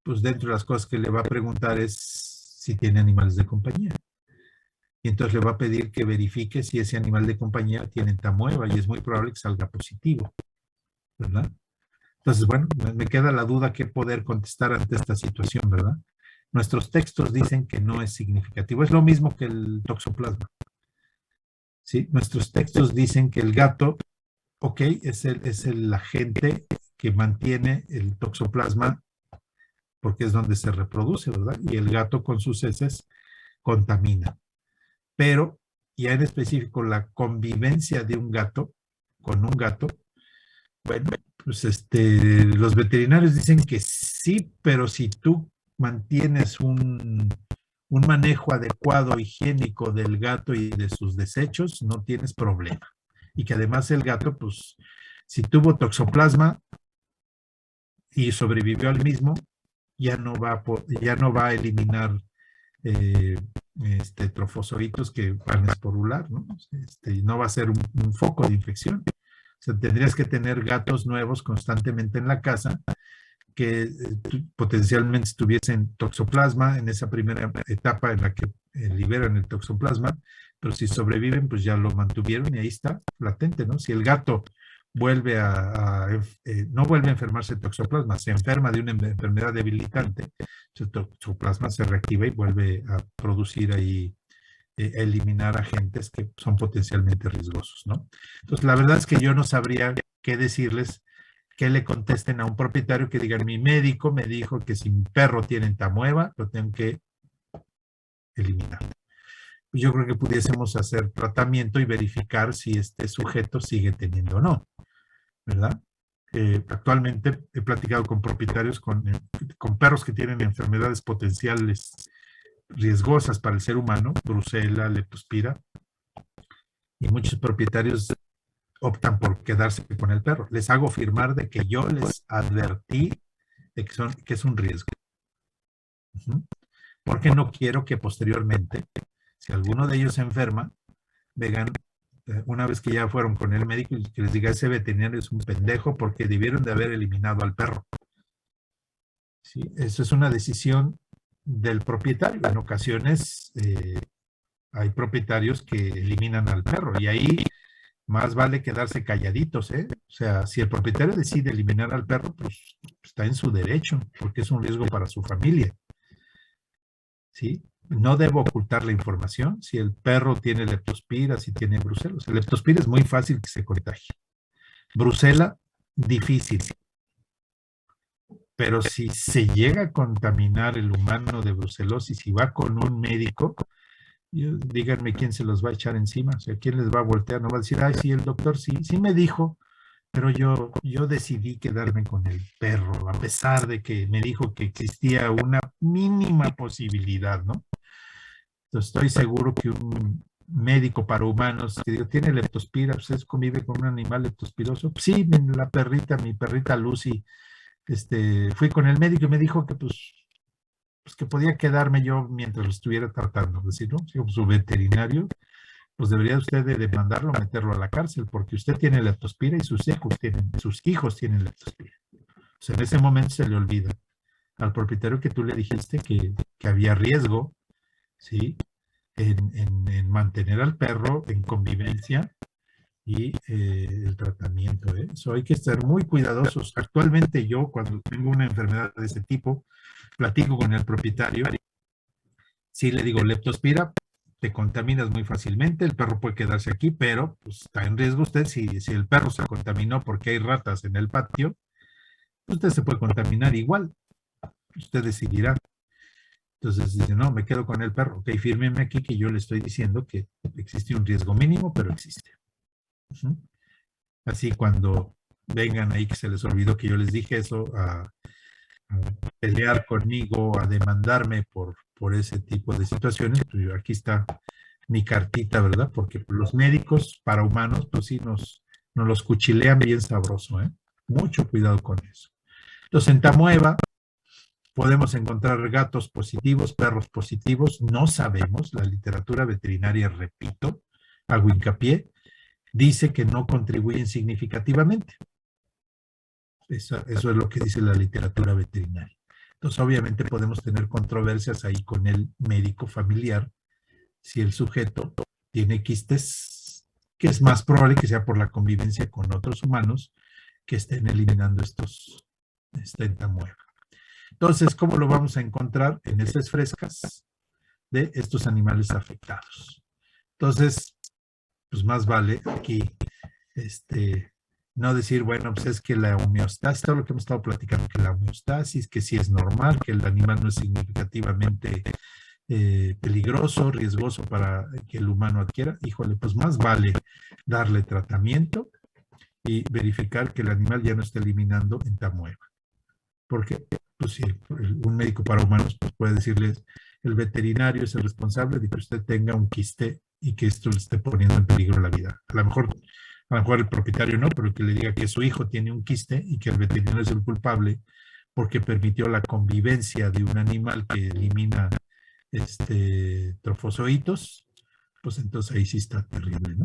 pues dentro de las cosas que le va a preguntar es si tiene animales de compañía. Y entonces le va a pedir que verifique si ese animal de compañía tiene entamoeba y es muy probable que salga positivo, ¿verdad? Entonces, bueno, me queda la duda qué poder contestar ante esta situación, ¿verdad? Nuestros textos dicen que no es significativo. Es lo mismo que el toxoplasma. ¿Sí? Nuestros textos dicen que el gato, ok, es el agente que mantiene el toxoplasma porque es donde se reproduce, ¿verdad? Y el gato con sus heces contamina. Pero ya en específico la convivencia de un gato con un gato, bueno, pues los veterinarios dicen que sí, pero si tú mantienes un manejo adecuado, higiénico del gato y de sus desechos, no tienes problema. Y que además el gato, pues, si tuvo toxoplasma y sobrevivió al mismo, ya no va a eliminar trofozoitos que van a esporular, ¿no? No va a ser un foco de infección. O sea, tendrías que tener gatos nuevos constantemente en la casa que potencialmente estuviesen toxoplasma en esa primera etapa en la que liberan el toxoplasma, pero si sobreviven, pues ya lo mantuvieron y ahí está latente, ¿no? Si el gato vuelve no vuelve a enfermarse de toxoplasma, se enferma de una enfermedad debilitante, el toxoplasma se reactiva y vuelve a producir ahí, eliminar agentes que son potencialmente riesgosos, ¿no? Entonces, la verdad es que yo no sabría qué decirles, que le contesten a un propietario que digan, mi médico me dijo que si mi perro tiene entamoeba, lo tengo que eliminar. Yo creo que pudiésemos hacer tratamiento y verificar si este sujeto sigue teniendo o no, ¿verdad? Actualmente he platicado con propietarios con perros que tienen enfermedades potenciales riesgosas para el ser humano, brucela, leptospira, y muchos propietarios optan por quedarse con el perro. Les hago firmar de que yo les advertí de que es un riesgo. Porque no quiero que posteriormente, si alguno de ellos se enferma, vengan, una vez que ya fueron con el médico, y que les diga, ese veterinario es un pendejo porque debieron de haber eliminado al perro. ¿Sí? Eso es una decisión del propietario. En ocasiones hay propietarios que eliminan al perro y ahí más vale quedarse calladitos, ¿eh? O sea, si el propietario decide eliminar al perro, pues está en su derecho, porque es un riesgo para su familia. ¿Sí? No debo ocultar la información. Si el perro tiene leptospira, si tiene brucela. O sea, leptospira es muy fácil que se contagie. Brucela, difícil. Pero si se llega a contaminar el humano de brucelosis y va con un médico, díganme quién se los va a echar encima, o sea, quién les va a voltear, no va a decir, ay, sí, el doctor sí me dijo, pero yo decidí quedarme con el perro, a pesar de que me dijo que existía una mínima posibilidad, ¿no? Entonces, estoy seguro que un médico para humanos que digo, tiene leptospira, ¿usted convive con un animal leptospiroso? Sí, mi perrita Lucy, fui con el médico y me dijo que pues que podía quedarme yo mientras lo estuviera tratando. Es decir, ¿no? Su veterinario, pues debería usted de demandarlo, meterlo a la cárcel, porque usted tiene leptospira y sus hijos tienen leptospira. O sea, en ese momento se le olvida al propietario que tú le dijiste que había riesgo, ¿sí? En mantener al perro en convivencia y el tratamiento. Eso hay que estar muy cuidadosos. Actualmente yo, cuando tengo una enfermedad de ese tipo, platico con el propietario, sí le digo, leptospira, te contaminas muy fácilmente, el perro puede quedarse aquí, pero pues, está en riesgo usted, si el perro se contaminó porque hay ratas en el patio, usted se puede contaminar igual. usted decidirá. Entonces dice, no, me quedo con el perro. Ok, fírmeme aquí que yo le estoy diciendo que existe un riesgo mínimo, pero existe. Ujú. Así cuando vengan ahí que se les olvidó que yo les dije eso, a pelear conmigo, a demandarme por ese tipo de situaciones, pues aquí está mi cartita, ¿verdad? Porque los médicos para humanos, pues sí, nos los cuchilean bien sabroso, ¿eh? Mucho cuidado con eso. Entonces, en Tamueva podemos encontrar gatos positivos, perros positivos, no sabemos, la literatura veterinaria, repito, hago hincapié, dice que no contribuyen significativamente. Eso es lo que dice la literatura veterinaria. Entonces, obviamente podemos tener controversias ahí con el médico familiar si el sujeto tiene quistes, que es más probable que sea por la convivencia con otros humanos que estén eliminando esta entamueva. Entonces, ¿cómo lo vamos a encontrar? En heces frescas de estos animales afectados. Entonces, pues más vale aquí, no decir, bueno, pues es que la homeostasis, todo lo que hemos estado platicando, que la homeostasis, que sí es normal, que el animal no es significativamente peligroso, riesgoso para que el humano adquiera, híjole, pues más vale darle tratamiento y verificar que el animal ya no esté eliminando entamueva. Porque pues, si un médico para humanos pues, puede decirles, el veterinario es el responsable de que usted tenga un quiste y que esto le esté poniendo en peligro la vida. A lo mejor el propietario no, pero que le diga que su hijo tiene un quiste y que el veterinario es el culpable porque permitió la convivencia de un animal que elimina trofozoitos, pues entonces ahí sí está terrible, ¿no?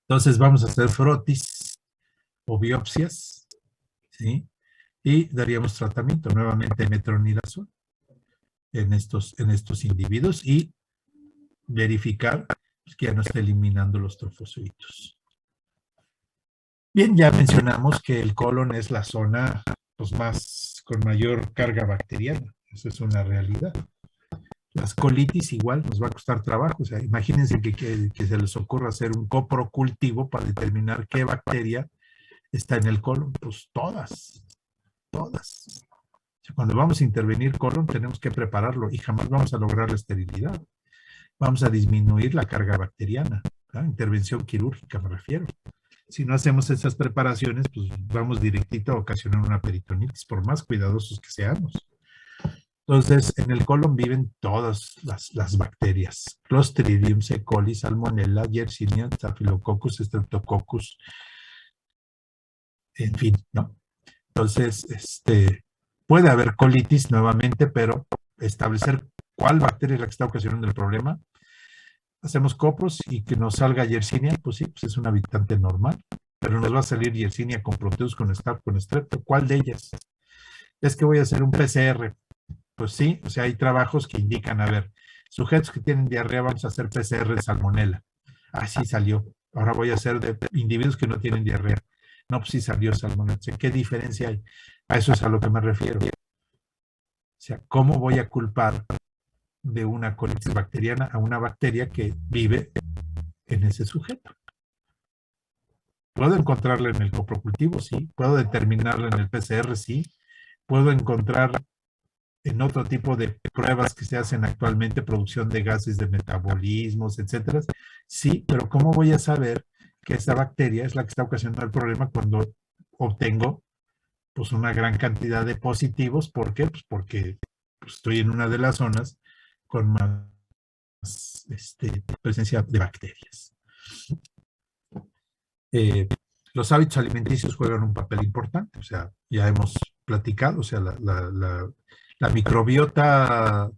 Entonces vamos a hacer frotis o biopsias, ¿sí? Y daríamos tratamiento, nuevamente metronidazol en estos individuos y verificar que ya no está eliminando los trofozoitos. Bien, ya mencionamos que el colon es la zona pues, con mayor carga bacteriana. Eso es una realidad. Las colitis igual nos va a costar trabajo. O sea, imagínense que se les ocurra hacer un coprocultivo para determinar qué bacteria está en el colon. Pues todas. Cuando vamos a intervenir colon tenemos que prepararlo y jamás vamos a lograr la esterilidad. Vamos a disminuir la carga bacteriana. ¿No? Intervención quirúrgica me refiero. Si no hacemos esas preparaciones, pues vamos directito a ocasionar una peritonitis, por más cuidadosos que seamos. Entonces, en el colon viven todas las bacterias. Clostridium, E. coli, Salmonella, Yersinia, Staphylococcus, Streptococcus, en fin, ¿no? Entonces, puede haber colitis nuevamente, pero establecer cuál bacteria es la que está ocasionando el problema. Hacemos copros y que nos salga Yersinia, pues sí, pues es un habitante normal, pero nos va a salir Yersinia con Proteus, con Staph, con Strepto. ¿Cuál de ellas? Es que voy a hacer un PCR. Pues sí, o sea, hay trabajos que indican, a ver, sujetos que tienen diarrea, vamos a hacer PCR de Salmonella. Ah, sí salió. Ahora voy a hacer de individuos que no tienen diarrea. No, pues sí salió Salmonella. O sea, ¿qué diferencia hay? A eso es a lo que me refiero. O sea, ¿cómo voy a culpar de una colitis bacteriana a una bacteria que vive en ese sujeto? ¿Puedo encontrarla en el coprocultivo? Sí. ¿Puedo determinarla en el PCR? Sí. ¿Puedo encontrar en otro tipo de pruebas que se hacen actualmente, producción de gases de metabolismos, etcétera? Sí, pero ¿cómo voy a saber que esa bacteria es la que está ocasionando el problema cuando obtengo pues una gran cantidad de positivos? ¿Por qué? Pues porque estoy en una de las zonas con más presencia de bacterias. Los hábitos alimenticios juegan un papel importante, o sea, ya hemos platicado, o sea, la microbiota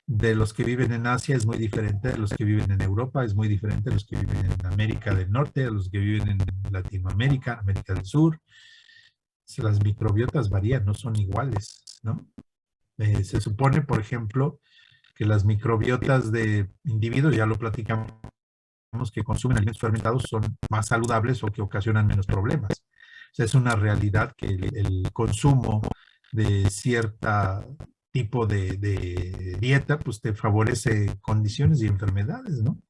de los que viven en Asia es muy diferente de los que viven en Europa, es muy diferente de los que viven en América del Norte, de los que viven en Latinoamérica, América del Sur. O sea, las microbiotas varían, no son iguales, ¿no? Se supone, por ejemplo, que las microbiotas de individuos, ya lo platicamos, que consumen alimentos fermentados son más saludables o que ocasionan menos problemas. O sea, es una realidad que el consumo de cierta tipo de dieta, pues te favorece condiciones y enfermedades, ¿no?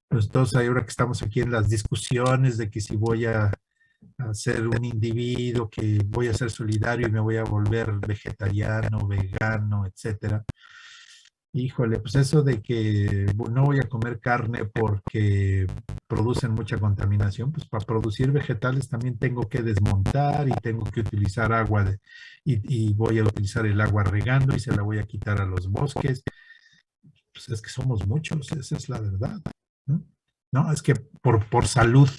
Pues entonces ahora que estamos aquí en las discusiones de que si voy a a ser un individuo que voy a ser solidario y me voy a volver vegetariano, vegano, etcétera. Híjole, pues eso de que no voy a comer carne porque producen mucha contaminación, pues para producir vegetales también tengo que desmontar y tengo que utilizar agua y voy a utilizar el agua regando y se la voy a quitar a los bosques. Pues es que somos muchos, esa es la verdad. No, no es que por salud.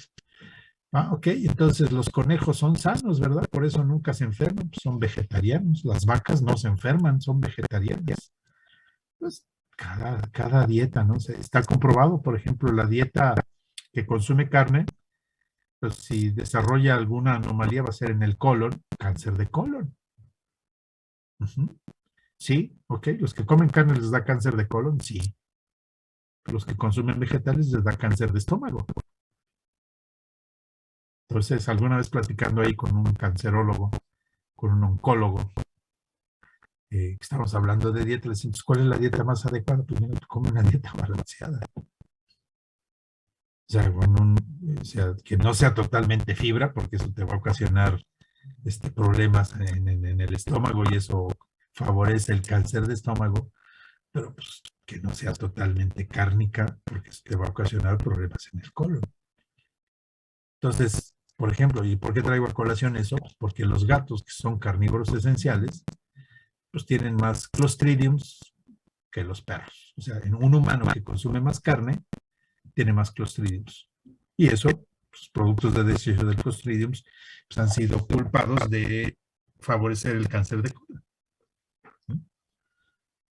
Ah, ok, entonces los conejos son sanos, ¿verdad? Por eso nunca se enferman, pues son vegetarianos. Las vacas no se enferman, son vegetarianas. Pues cada dieta, ¿no? Está comprobado, por ejemplo, la dieta que consume carne, pues si desarrolla alguna anomalía va a ser en el colon, cáncer de colon. Ujú. Sí, ok, los que comen carne les da cáncer de colon, sí. Los que consumen vegetales les da cáncer de estómago. Entonces, alguna vez platicando ahí con un cancerólogo, con un oncólogo, estamos hablando de dieta, le decimos, ¿cuál es la dieta más adecuada? Primero, come una dieta balanceada. O sea, o sea, que no sea totalmente fibra, porque eso te va a ocasionar problemas en el estómago y eso favorece el cáncer de estómago, pero pues que no sea totalmente cárnica, porque eso te va a ocasionar problemas en el colon. Entonces, por ejemplo, ¿y por qué traigo a colación eso? Pues porque los gatos, que son carnívoros esenciales, pues tienen más clostridiums que los perros. O sea, en un humano que consume más carne, tiene más clostridiums. Y eso, pues, productos de desecho de clostridiums, pues, han sido culpados de favorecer el cáncer de colon.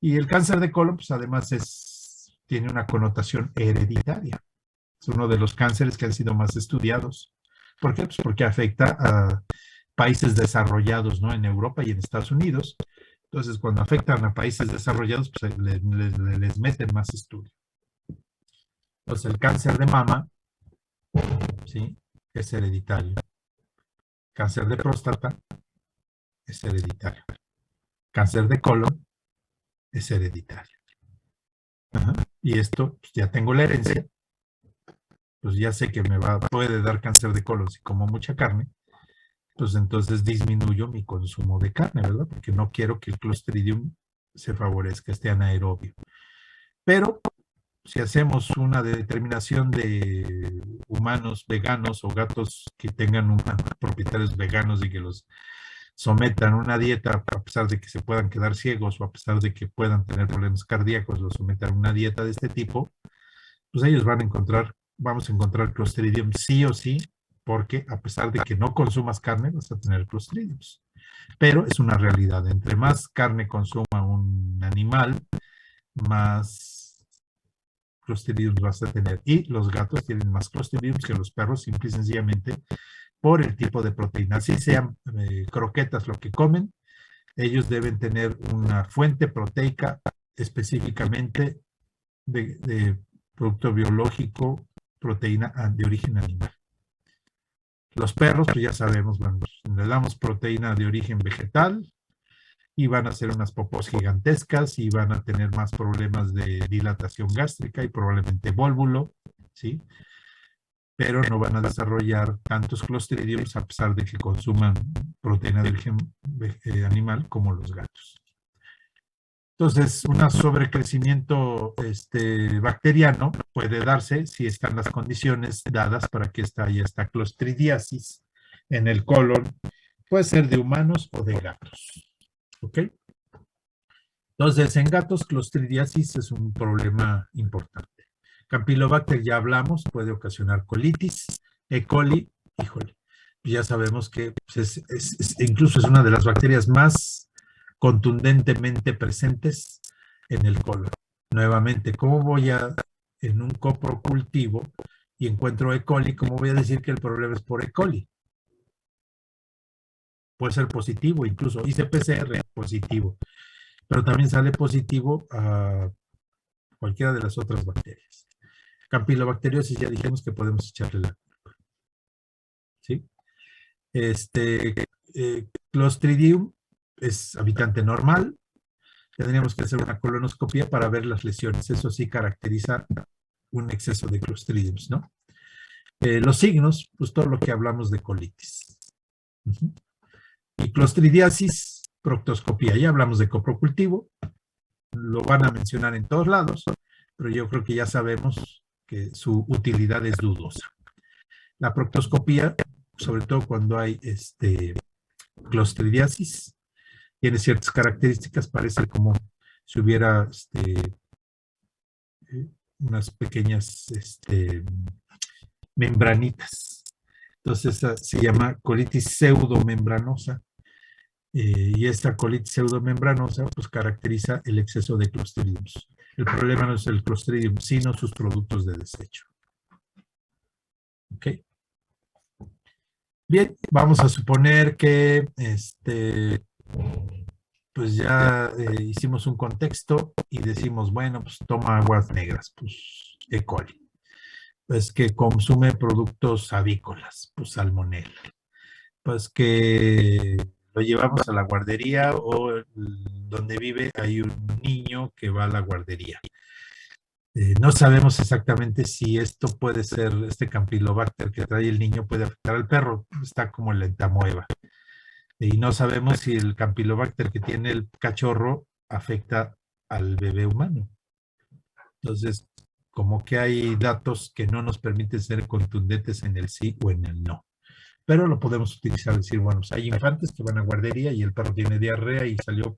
Y el cáncer de colon, pues además tiene una connotación hereditaria. Es uno de los cánceres que han sido más estudiados. ¿Por qué? Pues porque afecta a países desarrollados, ¿no? En Europa y en Estados Unidos. Entonces, cuando afectan a países desarrollados, pues les meten más estudio. Entonces, el cáncer de mama, ¿sí? Es hereditario. Cáncer de próstata es hereditario. Cáncer de colon es hereditario. Ajá. Y esto, pues ya tengo la herencia, pues ya sé que puede dar cáncer de colon si como mucha carne, pues entonces disminuyo mi consumo de carne, ¿verdad? Porque no quiero que el Clostridium se favorezca, esté anaerobio. Pero si hacemos una determinación de humanos veganos o gatos que tengan propietarios veganos y que los sometan a una dieta, a pesar de que se puedan quedar ciegos o a pesar de que puedan tener problemas cardíacos, los sometan a una dieta de este tipo, pues ellos vamos a encontrar Clostridium sí o sí, porque a pesar de que no consumas carne, vas a tener Clostridiums. Pero es una realidad, entre más carne consuma un animal, más Clostridiums vas a tener. Y los gatos tienen más Clostridiums que los perros, simple y sencillamente por el tipo de proteína. Así sean croquetas lo que comen, ellos deben tener una fuente proteica específicamente de producto biológico, proteína de origen animal. Los perros, pues ya sabemos, bueno, le damos proteína de origen vegetal y van a hacer unas popós gigantescas y van a tener más problemas de dilatación gástrica y probablemente vólvulo, ¿sí? Pero no van a desarrollar tantos clostridiums a pesar de que consuman proteína de origen animal como los gatos. Entonces, un sobrecrecimiento bacteriano puede darse si están las condiciones dadas para que haya esta clostridiasis en el colon. Puede ser de humanos o de gatos. ¿Ok? Entonces, en gatos, clostridiasis es un problema importante. Campylobacter ya hablamos, puede ocasionar colitis. E. coli, híjole, ya sabemos que pues, incluso es una de las bacterias más contundentemente presentes en el colon. Nuevamente, ¿cómo voy en un coprocultivo y encuentro E. coli, cómo voy a decir que el problema es por E. coli? Puede ser positivo, incluso hice PCR positivo, pero también sale positivo a cualquiera de las otras bacterias. Campylobacteriosis, ya dijimos que podemos echarle la culpa. ¿Sí? Clostridium es habitante normal. Tendríamos que hacer una colonoscopia para ver las lesiones. Eso sí caracteriza un exceso de Clostridiums, ¿no? Los signos, pues todo lo que hablamos de colitis. Ujú. Y clostridiasis, proctoscopía. Ya hablamos de coprocultivo, lo van a mencionar en todos lados, pero yo creo que ya sabemos que su utilidad es dudosa. La proctoscopía, sobre todo cuando hay clostridiasis, tiene ciertas características, parece como si hubiera unas pequeñas membranitas. Entonces se llama colitis pseudomembranosa. Y esta colitis pseudomembranosa pues caracteriza el exceso de clostridiums. El problema no es el clostridium, sino sus productos de desecho. ¿Ok? Bien, vamos a suponer que pues ya hicimos un contexto y decimos, bueno, pues toma aguas negras, pues E. coli. Pues que consume productos avícolas, pues salmonella. Pues que lo llevamos a la guardería o donde vive hay un niño que va a la guardería. No sabemos exactamente si esto puede ser, este Campylobacter que trae el niño puede afectar al perro, está como la entamoeba. Y no sabemos si el Campylobacter que tiene el cachorro afecta al bebé humano. Entonces, como que hay datos que no nos permiten ser contundentes en el sí o en el no. Pero lo podemos utilizar, decir, bueno, pues hay infantes que van a guardería y el perro tiene diarrea y salió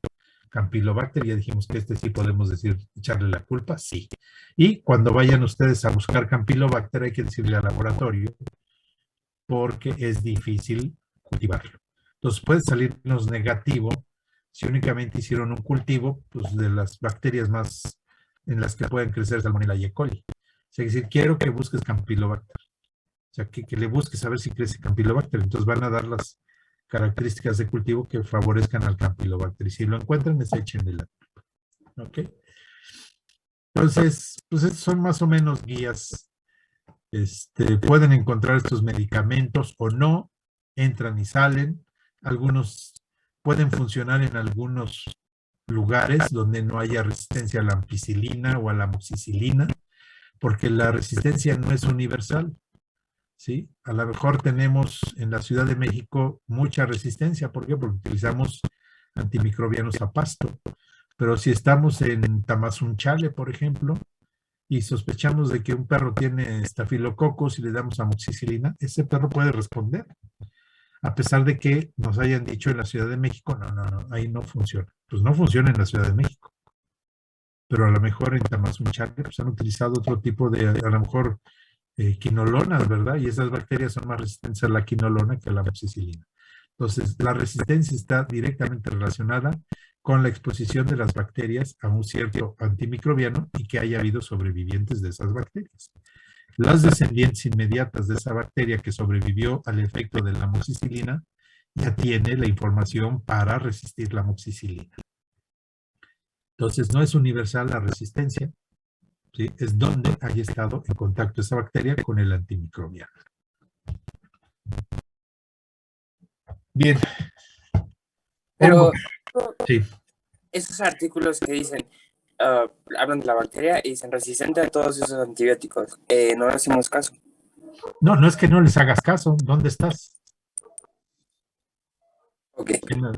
Campylobacter, ya dijimos que sí podemos decir, echarle la culpa, sí. Y cuando vayan ustedes a buscar Campylobacter hay que decirle al laboratorio porque es difícil cultivarlo. Entonces puede salirnos negativo si únicamente hicieron un cultivo pues, de las bacterias más en las que pueden crecer Salmonella y E. coli. O sea, es decir, quiero que busques Campylobacter. O sea, que le busques a ver si crece Campylobacter. Entonces van a dar las características de cultivo que favorezcan al Campylobacter. Y si lo encuentran, deséchenle la culpa. ¿Ok? Entonces, pues estos son más o menos guías. Pueden encontrar estos medicamentos o no, entran y salen. Algunos pueden funcionar en algunos lugares donde no haya resistencia a la ampicilina o a la amoxicilina, porque la resistencia no es universal. ¿Sí? A lo mejor tenemos en la Ciudad de México mucha resistencia. ¿Por qué? Porque utilizamos antimicrobianos a pasto. Pero si estamos en Tamazunchale, por ejemplo, y sospechamos de que un perro tiene estafilococos y le damos amoxicilina, ese perro puede responder. A pesar de que nos hayan dicho en la Ciudad de México, no, ahí no funciona. Pues no funciona en la Ciudad de México. Pero a lo mejor en Tamazunchale pues han utilizado otro tipo de, a lo mejor, quinolonas, ¿verdad? Y esas bacterias son más resistentes a la quinolona que a la amoxicilina. Entonces, la resistencia está directamente relacionada con la exposición de las bacterias a un cierto antimicrobiano y que haya habido sobrevivientes de esas bacterias. Las descendientes inmediatas de esa bacteria que sobrevivió al efecto de la amoxicilina ya tiene la información para resistir la amoxicilina. Entonces, no es universal la resistencia, ¿sí? Es donde haya estado en contacto esa bacteria con el antimicrobiano. Bien. Pero Sí. esos artículos que dicen, hablan de la bacteria y dicen resistente a todos esos antibióticos, no le hacemos caso. No es que no les hagas caso. ¿Dónde estás? Ok.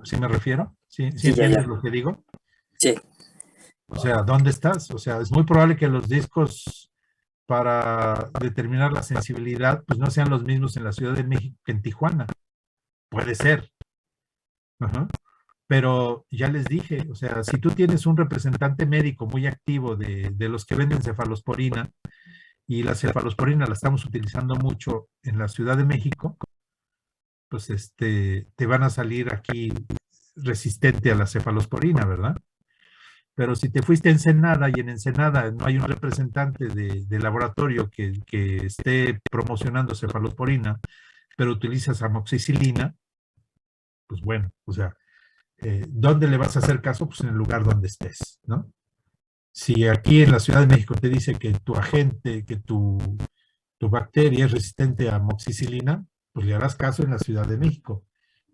¿Sí me refiero? ¿Sí Sí, entiendes ya. lo que digo? Sí. O sea, ¿dónde estás? O sea, es muy probable que los discos para determinar la sensibilidad pues no sean los mismos en la Ciudad de México que en Tijuana. Puede ser. Ajá. Pero ya les dije, o sea, si tú tienes un representante médico muy activo de los que venden cefalosporina, y la cefalosporina la estamos utilizando mucho en la Ciudad de México, pues te van a salir aquí resistente a la cefalosporina, ¿verdad? Pero si te fuiste a Ensenada y en Ensenada no hay un representante de laboratorio que esté promocionando cefalosporina, pero utilizas amoxicilina, pues bueno, o sea, ¿dónde le vas a hacer caso? Pues en el lugar donde estés, ¿no? Si aquí en la Ciudad de México te dice que tu agente, que tu bacteria es resistente a amoxicilina, pues le harás caso en la Ciudad de México.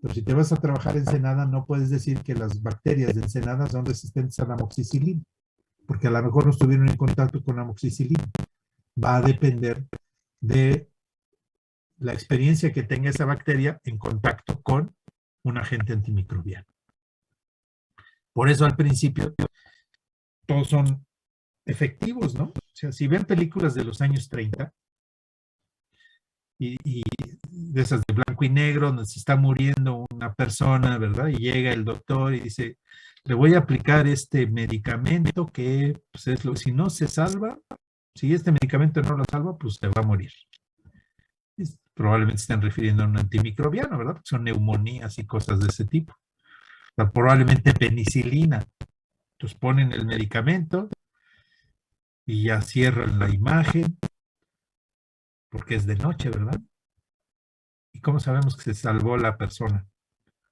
Pero si te vas a trabajar en Ensenada, no puedes decir que las bacterias de Ensenada son resistentes a la amoxicilina, porque a lo mejor no estuvieron en contacto con la amoxicilina. Va a depender de la experiencia que tenga esa bacteria en contacto con un agente antimicrobiano. Por eso al principio todos son efectivos, ¿no? O sea, si ven películas de los años 30 y de esas de blanco y negro, donde se está muriendo una persona, ¿verdad? Y llega el doctor y dice, le voy a aplicar este medicamento que, pues, si no se salva, si este medicamento no lo salva, pues se va a morir. Probablemente se están refiriendo a un antimicrobiano, ¿verdad? Porque son neumonías y cosas de ese tipo. O sea, probablemente penicilina. Entonces ponen el medicamento y ya cierran la imagen, porque es de noche, ¿verdad? ¿Y cómo sabemos que se salvó la persona?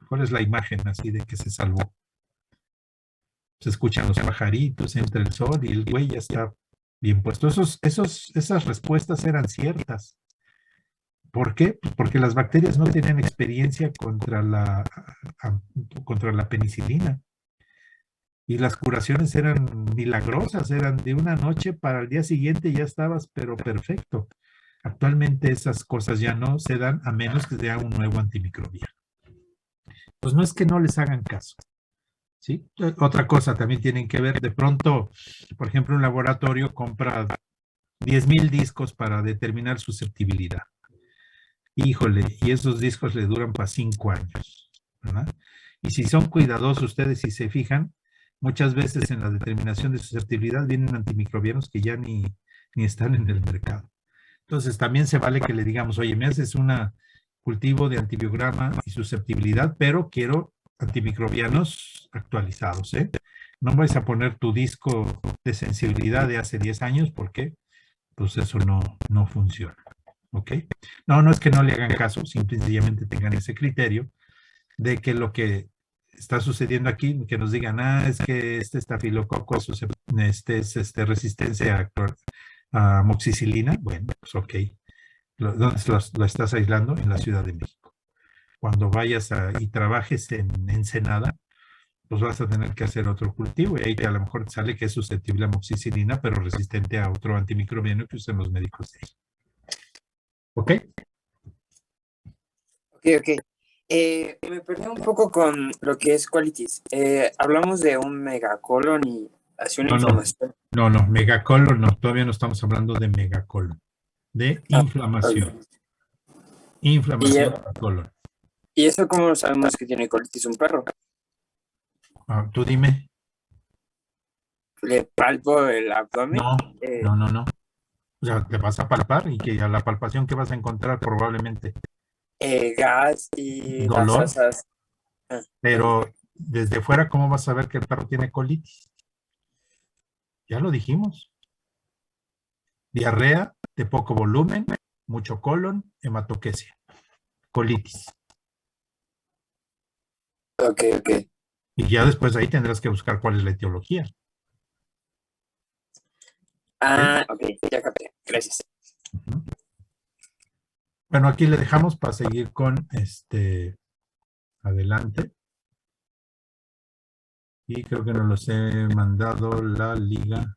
¿Cuál es la imagen así de que se salvó? Se escuchan los pajaritos, entra el sol y el güey ya está bien puesto. Esas respuestas eran ciertas. ¿Por qué? Pues porque las bacterias no tenían experiencia contra la penicilina. Y las curaciones eran milagrosas, eran de una noche para el día siguiente ya estabas, pero perfecto. Actualmente esas cosas ya no se dan a menos que sea un nuevo antimicrobiano. Pues no es que no les hagan caso, ¿sí? Otra cosa también tienen que ver, de pronto, por ejemplo, un laboratorio compra 10,000 discos para determinar susceptibilidad. Híjole, y esos discos le duran para 5 años, ¿verdad? Y si son cuidadosos ustedes, si se fijan, muchas veces en la determinación de susceptibilidad vienen antimicrobianos que ya ni están en el mercado. Entonces también se vale que le digamos, oye, me haces un cultivo de antibiograma y susceptibilidad, pero quiero antimicrobianos actualizados, ¿eh? No vais a poner tu disco de sensibilidad de hace 10 años porque pues eso no funciona. ¿Ok? No es que no le hagan caso, simplemente tengan ese criterio de que lo que está sucediendo aquí, que nos digan, es que este estafilococo es resistencia a amoxicilina. Bueno, pues ok. ¿Dónde lo estás aislando? En la Ciudad de México. Cuando vayas y trabajes en Ensenada, pues vas a tener que hacer otro cultivo y ahí a lo mejor sale que es susceptible a amoxicilina, pero resistente a otro antimicrobiano que usan los médicos de ahí. ¿Ok? Ok. Me perdí un poco con lo que es colitis. Hablamos de un megacolon y así una inflamación. No, megacolon no, todavía no estamos hablando de megacolon, de inflamación. Okay. Inflamación del colon. ¿Y eso cómo sabemos que tiene colitis un perro? Tú dime. ¿Le palpo el abdomen? No. O sea, te vas a palpar y que a la palpación que vas a encontrar probablemente gas y dolor. las asas. Pero desde fuera, ¿cómo vas a ver que el perro tiene colitis? Ya lo dijimos. Diarrea de poco volumen, mucho colon, hematoquesia, colitis. Ok. Y ya después ahí tendrás que buscar cuál es la etiología. Ok, ya capté. Gracias. Bueno, aquí le dejamos para seguir con adelante. Y creo que nos los he mandado la liga.